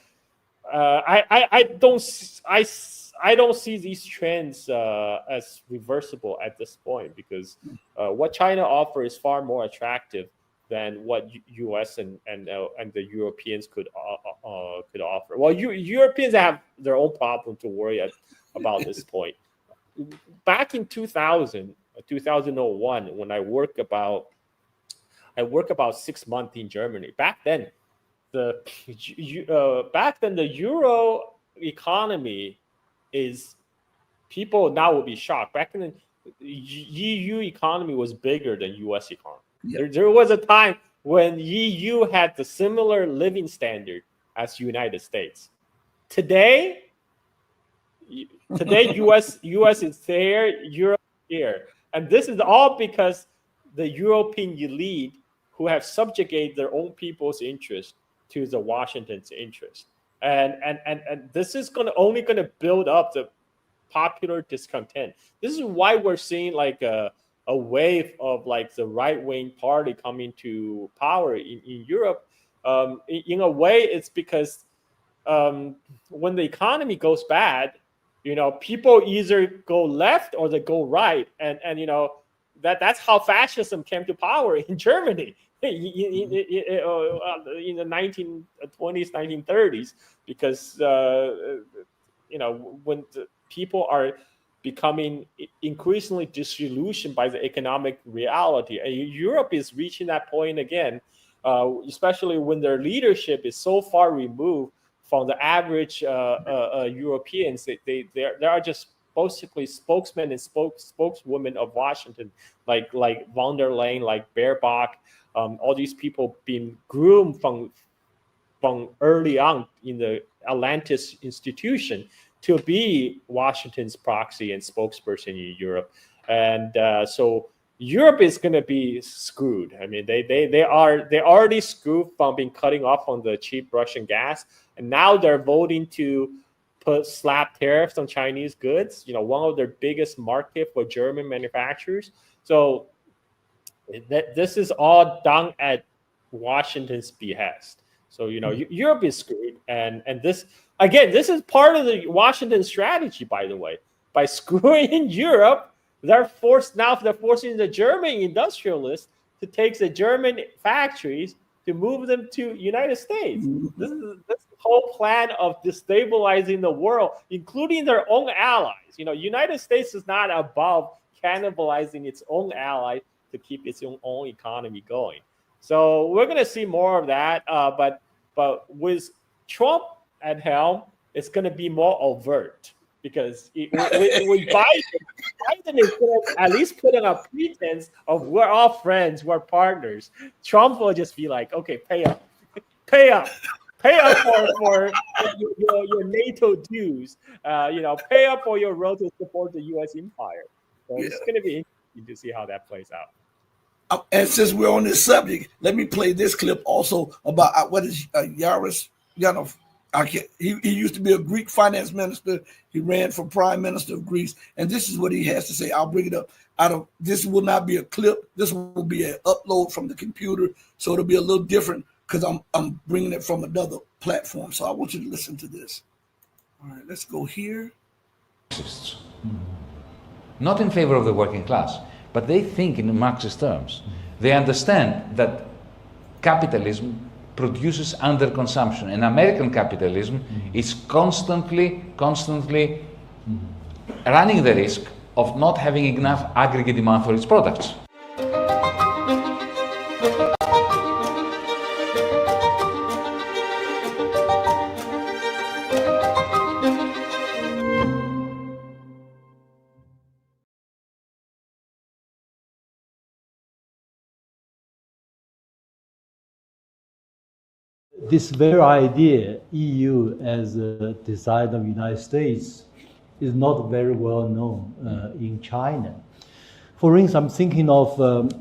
I don't see these trends as reversible at this point, because what China offers is far more attractive than what U.S. and the Europeans could offer. Well, Europeans have their own problem to worry about this point. Back in 2001, when I worked about 6 months in Germany. Back then, the Euro economy is, people now will be shocked. Back then, the EU economy was bigger than U.S. economy. Yeah. There was a time when EU had the similar living standard as United States. Today US is there, Europe is here. And this is all because the European elite who have subjugated their own people's interest to the Washington's interest. And this is only going to build up the popular discontent. This is why we're seeing like a wave of like the right-wing party coming to power in Europe. In a way, it's because when the economy goes bad, people either go left or they go right, and that's how fascism came to power in Germany in the 1920s, 1930s, because when the people are becoming increasingly disillusioned by the economic reality. And Europe is reaching that point again, especially when their leadership is so far removed from the average Europeans. They are just basically spokesmen and spokeswomen of Washington, like von der Leyen, like Baerbock, all these people being groomed from early on in the Atlantis institution to be Washington's proxy and spokesperson in Europe. And so Europe is going to be screwed. I mean, they already screwed from being cutting off on the cheap Russian gas, and now they're voting to slap tariffs on Chinese goods. One of their biggest market for German manufacturers. So this is all done at Washington's behest. So Europe is screwed, and this again, this is part of the Washington strategy, by the way. By screwing Europe, they're forcing the German industrialists to take the German factories to move them to United States. This is the whole plan of destabilizing the world, including their own allies. United States is not above cannibalizing its own allies to keep its own economy going. So we're going to see more of that, but with Trump at helm, it's going to be more overt, because with Biden is going to at least put on a pretense of we're all friends, we're partners. Trump will just be like, okay, pay up for your NATO dues. Pay up for your road to support the U.S. empire. So it's going to be interesting to see how that plays out. And since we're on this subject, let me play this clip also about what is Yaris Yanov. He used to be a Greek finance minister. He ran for prime minister of Greece, and this is what he has to say. I'll bring it up. This will not be a clip. This will be an upload from the computer, so it'll be a little different because I'm bringing it from another platform. So I want you to listen to this. All right, let's go here. Not in favor of the working class, but they think in Marxist terms. They understand that capitalism produces underconsumption, and American capitalism is constantly running the risk of not having enough aggregate demand for its products. This very idea, EU as a design of the United States, is not very well known in China. For instance, I'm thinking of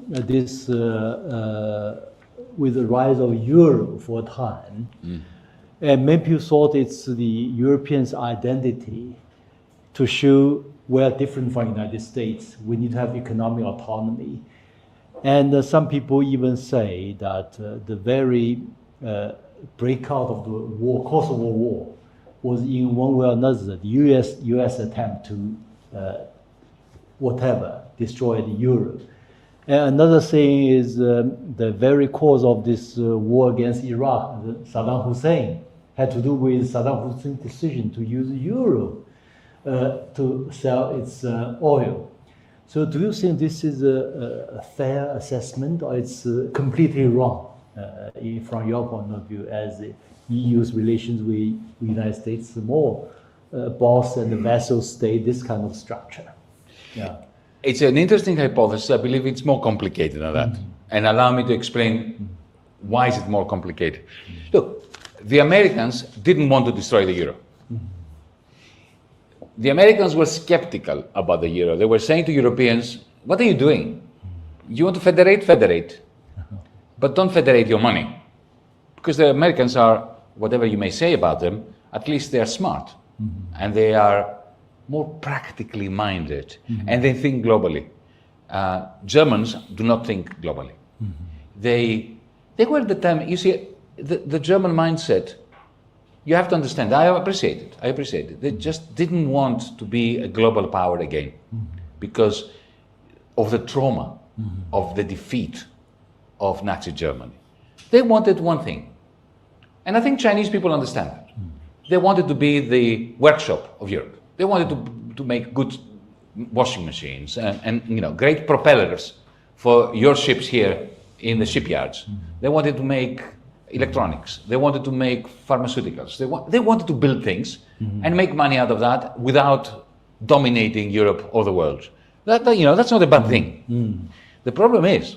this with the rise of Euro for a time. And many people thought it's the Europeans' identity to show we're different from the United States. We need to have economic autonomy. And some people even say that the very breakout of the war, Kosovo War, was in one way or another the U.S. attempt to destroy the euro. And another thing is the very cause of this war against Iraq, Saddam Hussein, had to do with Saddam Hussein's decision to use euro to sell its oil. So do you think this is a fair assessment, or it's completely wrong? From your point of view, as the EU's relations with the United States, more boss and vassal state, this kind of structure. Yeah. It's an interesting hypothesis. I believe it's more complicated than that. And allow me to explain why is it more complicated. Look, the Americans didn't want to destroy the euro. The Americans were skeptical about the euro. They were saying to Europeans, what are you doing? You want to federate? Federate. But don't federate your money. Because the Americans are, whatever you may say about them, at least they are smart. And they are more practically minded. And they think globally. Germans do not think globally. They were at the time, you see, the German mindset, you have to understand, I appreciate it. They just didn't want to be a global power again because of the trauma of the defeat of Nazi Germany. They wanted one thing. And I think Chinese people understand that. They wanted to be the workshop of Europe. They wanted to make good washing machines and great propellers for your ships here in the shipyards. They wanted to make electronics. They wanted to make pharmaceuticals. They wanted to build things and make money out of that without dominating Europe or the world. That's not a bad thing. The problem is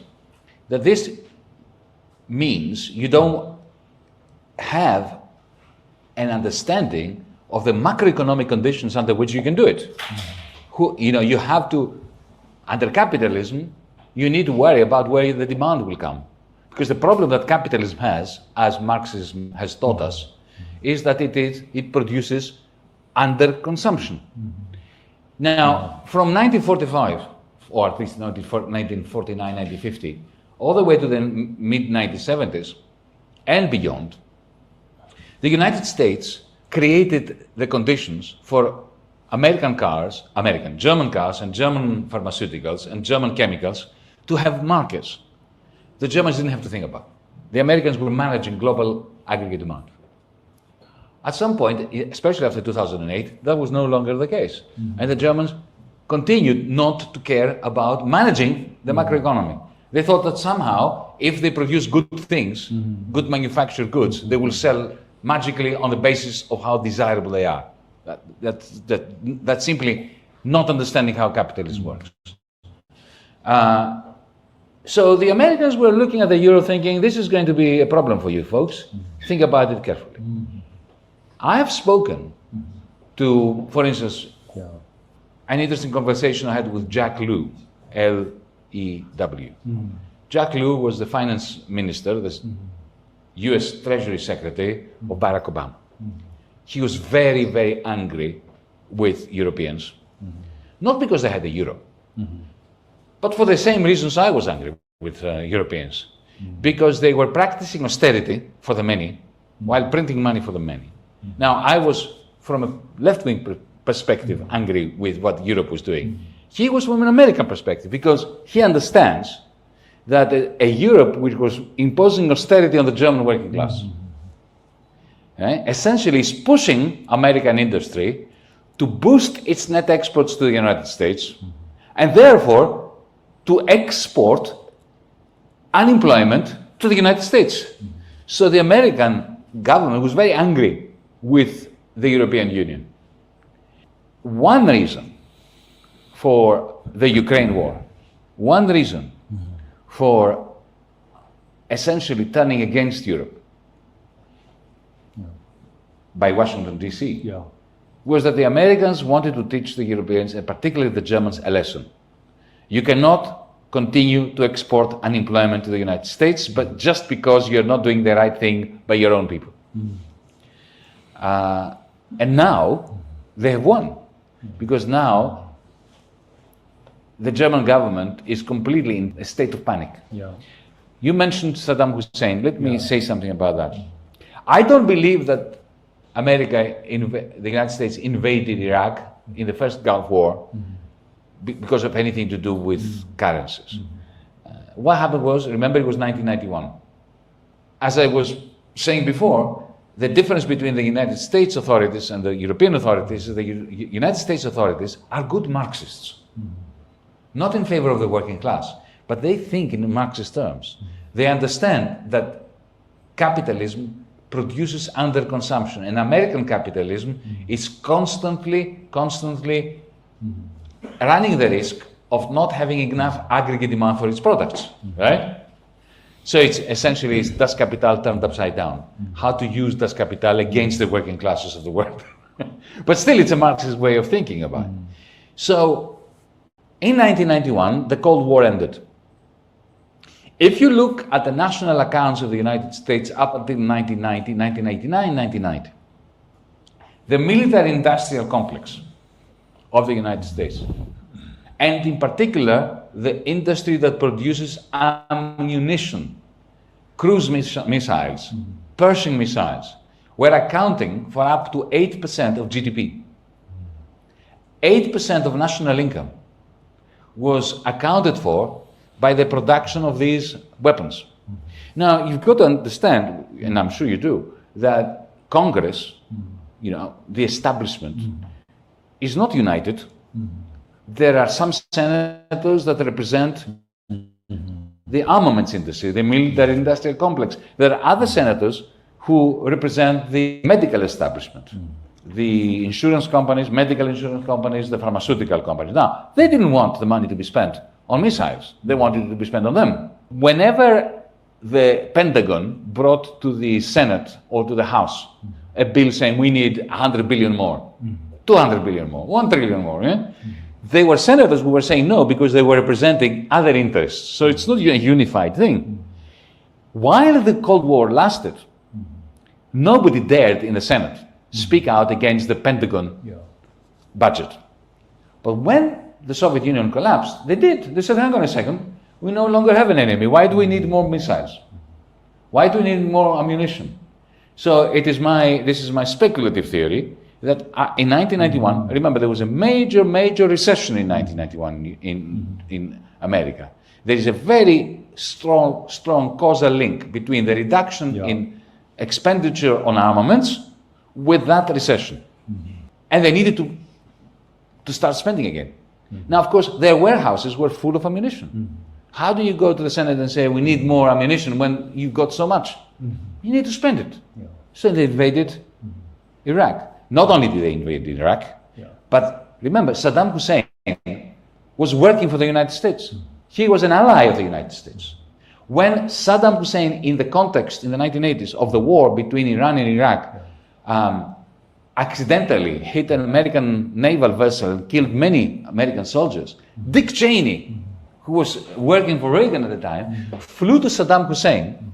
that this means you don't have an understanding of the macroeconomic conditions under which you can do it. You have to, under capitalism, you need to worry about where the demand will come. Because the problem that capitalism has, as Marxism has taught us, is that it produces underconsumption. Now, from 1945, or at least 1949, 1950, all the way to the mid-1970s and beyond, the United States created the conditions for German cars and German pharmaceuticals and German chemicals to have markets. The Germans didn't have to think about it. The Americans were managing global aggregate demand. At some point, especially after 2008, that was no longer the case. And the Germans continued not to care about managing the macroeconomy. They thought that somehow, if they produce good things, good manufactured goods, they will sell magically on the basis of how desirable they are. That's simply not understanding how capitalism works. So the Americans were looking at the euro thinking, this is going to be a problem for you folks. Think about it carefully. I have spoken to, for instance, an interesting conversation I had with Jack Lew, L-E-W. Jack Lew was the finance minister, the US Treasury Secretary of Barack Obama. He was very, very angry with Europeans, not because they had the euro, but for the same reasons I was angry with Europeans, because they were practicing austerity for the many while printing money for the many. Now, I was, from a left-wing perspective, angry with what Europe was doing. He was from an American perspective, because he understands that a Europe which was imposing austerity on the German working class, essentially is pushing American industry to boost its net exports to the United States, and therefore to export unemployment to the United States. So the American government was very angry with the European Union. One reason for the Ukraine war, one reason for essentially turning against Europe by Washington, D.C., was that the Americans wanted to teach the Europeans, and particularly the Germans, a lesson. You cannot continue to export unemployment to the United States, but just because you're not doing the right thing by your own people. And now they have won, because now the German government is completely in a state of panic. You mentioned Saddam Hussein. Let me say something about that. I don't believe that the United States invaded Iraq in the first Gulf War because of anything to do with currencies. What happened was, remember, it was 1991. As I was saying before, the difference between the United States authorities and the European authorities is the United States authorities are good Marxists. Not in favor of the working class, but they think in Marxist terms. They understand that capitalism produces underconsumption, and American capitalism is constantly running the risk of not having enough aggregate demand for its products, right? So it's essentially Das Kapital turned upside down. How to use Das Kapital against the working classes of the world. But still, it's a Marxist way of thinking about it. So in 1991, the Cold War ended. If you look at the national accounts of the United States up until 1989, the military-industrial complex of the United States, and in particular, the industry that produces ammunition, cruise missiles, Pershing missiles, were accounting for up to 8% of GDP. 8% of national income was accounted for by the production of these weapons. Now, you've got to understand, and I'm sure you do, that Congress, the establishment, is not united. There are some senators that represent the armaments industry, the military-industrial complex. There are other senators who represent the medical establishment, the insurance companies, medical insurance companies, the pharmaceutical companies. Now, they didn't want the money to be spent on missiles. They wanted it to be spent on them. Whenever the Pentagon brought to the Senate or to the House a bill saying we need 100 billion more, 200 billion more, 1 trillion more, they were senators who were saying no because they were representing other interests. So it's not a unified thing. While the Cold War lasted, nobody dared in the Senate speak out against the Pentagon budget. But when the Soviet Union collapsed, they did. They said, hang on a second, we no longer have an enemy. Why do we need more missiles? Why do we need more ammunition? So this is my speculative theory, that in 1991, remember there was a major recession in 1991 in America. There is a very strong causal link between the reduction in expenditure on armaments with that recession. And they needed to start spending again. Now, of course, their warehouses were full of ammunition. How do you go to the Senate and say we need more ammunition when you've got so much? You need to spend it. So they invaded Iraq. Not only did they invade Iraq, but remember, Saddam Hussein was working for the United States. He was an ally of the United States. When Saddam Hussein, in the context in the 1980s of the war between Iran and Iraq, accidentally hit an American naval vessel and killed many American soldiers, Dick Cheney, who was working for Reagan at the time, flew to Saddam Hussein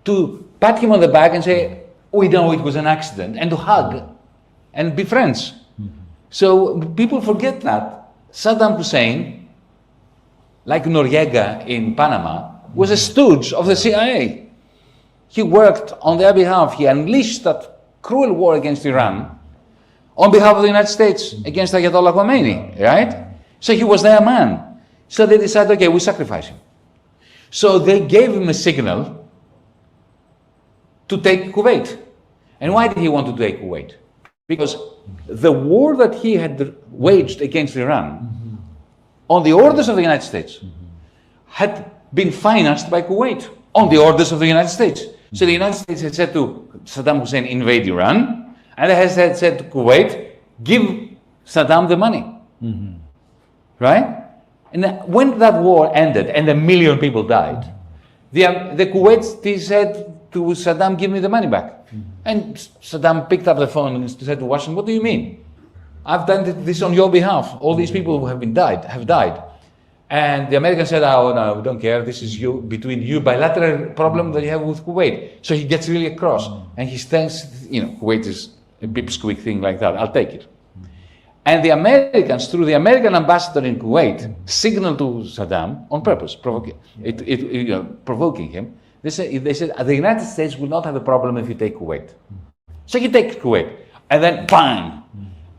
to pat him on the back and say, we know it was an accident, and to hug and be friends. So people forget that Saddam Hussein, like Noriega in Panama, was a stooge of the CIA. He worked on their behalf. He unleashed that cruel war against Iran on behalf of the United States against Ayatollah Khomeini, right? So he was their man. So they decided, okay, we sacrifice him. So they gave him a signal to take Kuwait. And why did he want to take Kuwait? Because the war that he had waged against Iran, on the orders of the United States, had been financed by Kuwait, on the orders of the United States. So the United States had said to Saddam Hussein, invade Iran, and they had said to Kuwait, give Saddam the money. Right? And when that war ended and 1 million people died, the Kuwaitis said to Saddam, give me the money back. And Saddam picked up the phone and said to Washington, what do you mean? I've done this on your behalf. All these people who have died. And the Americans said, oh no, we don't care. This is between you, bilateral problem that you have with Kuwait. So he gets really cross. And he stands, Kuwait is a pipsqueak thing like that. I'll take it. And the Americans, through the American ambassador in Kuwait, signaled to Saddam on purpose, provoking him. They said, the United States will not have a problem if you take Kuwait. So he takes Kuwait, and then bang!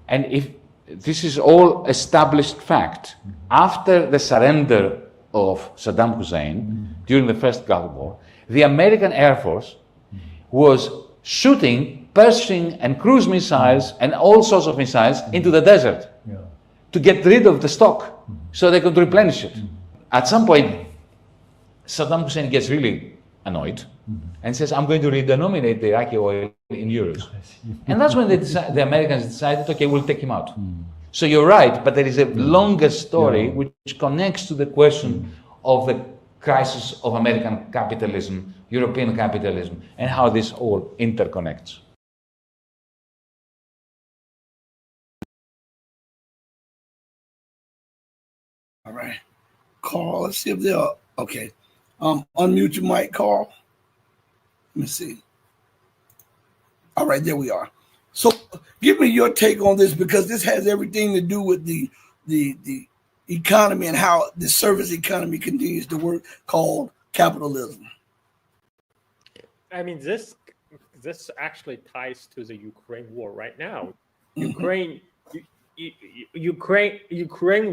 And if this is all established fact, after the surrender of Saddam Hussein during the first Gulf War, the American Air Force was shooting Pershing and cruise missiles and all sorts of missiles into the desert to get rid of the stock so they could replenish it. At some point, Saddam Hussein gets really annoyed and says, I'm going to redenominate the Iraqi oil in euros. And that's when the Americans decided, okay, we'll take him out. So you're right, but there is a longer story which connects to the question of the crisis of American capitalism, European capitalism, and how this all interconnects. All right. Carl, let's see if they're okay. Unmute your mic, Carl. Let me see. All right, there we are. So give me your take on this, because this has everything to do with the economy and how the service economy continues to work, called capitalism. I mean, this actually ties to the Ukraine war right now. Ukraine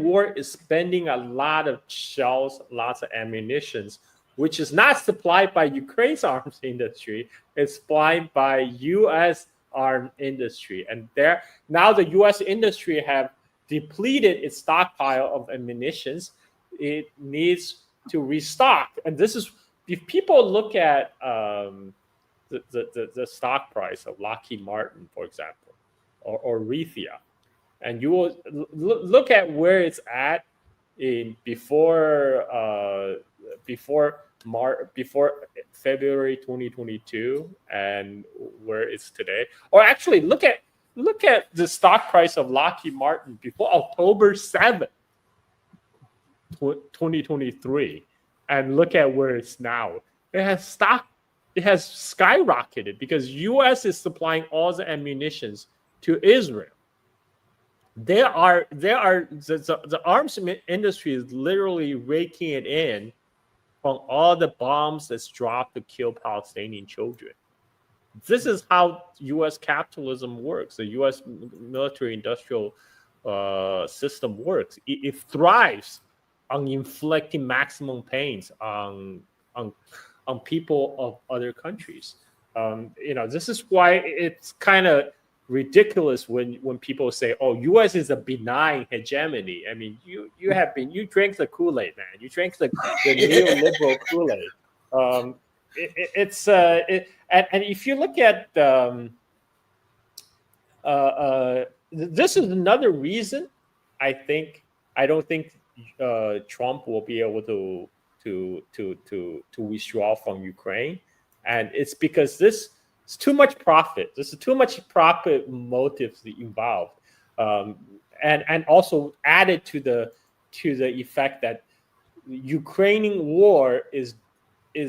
war is spending a lot of shells, lots of ammunitions, which is not supplied by Ukraine's arms industry. It's supplied by U.S. arms industry. And now the U.S. industry have depleted its stockpile of ammunitions. It needs to restock. And this is, if people look at the stock price of Lockheed Martin, for example, or Raytheon, and you will look at where it's at in before February 2022 and where it's today. Or actually look at the stock price of Lockheed Martin before October 7th, 2023, and look at where it's now. It has skyrocketed because US is supplying all the ammunitions to Israel. The arms industry is literally raking it in from all the bombs that's dropped to kill Palestinian children. This is how U.S. capitalism works. The U.S. military-industrial system works. It thrives on inflicting maximum pains on people of other countries. This is why it's kind of ridiculous when people say, "Oh, U.S. is a benign hegemony." I mean, you drank the Kool-Aid, man. You drank the neoliberal Kool-Aid. And if you look at this is another reason I don't think Trump will be able to withdraw from Ukraine, and it's because it's too much profit. There's too much profit motives involved, and also added to the effect that the Ukrainian war is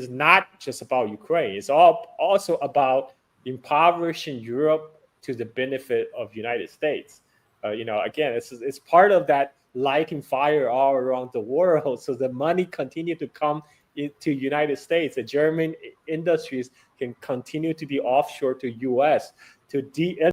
not just about Ukraine. It's also about impoverishing Europe to the benefit of United States. Again, it's part of that lighting fire all around the world. So the money continue to come into United States. The German industries can continue to be offshore to U.S. to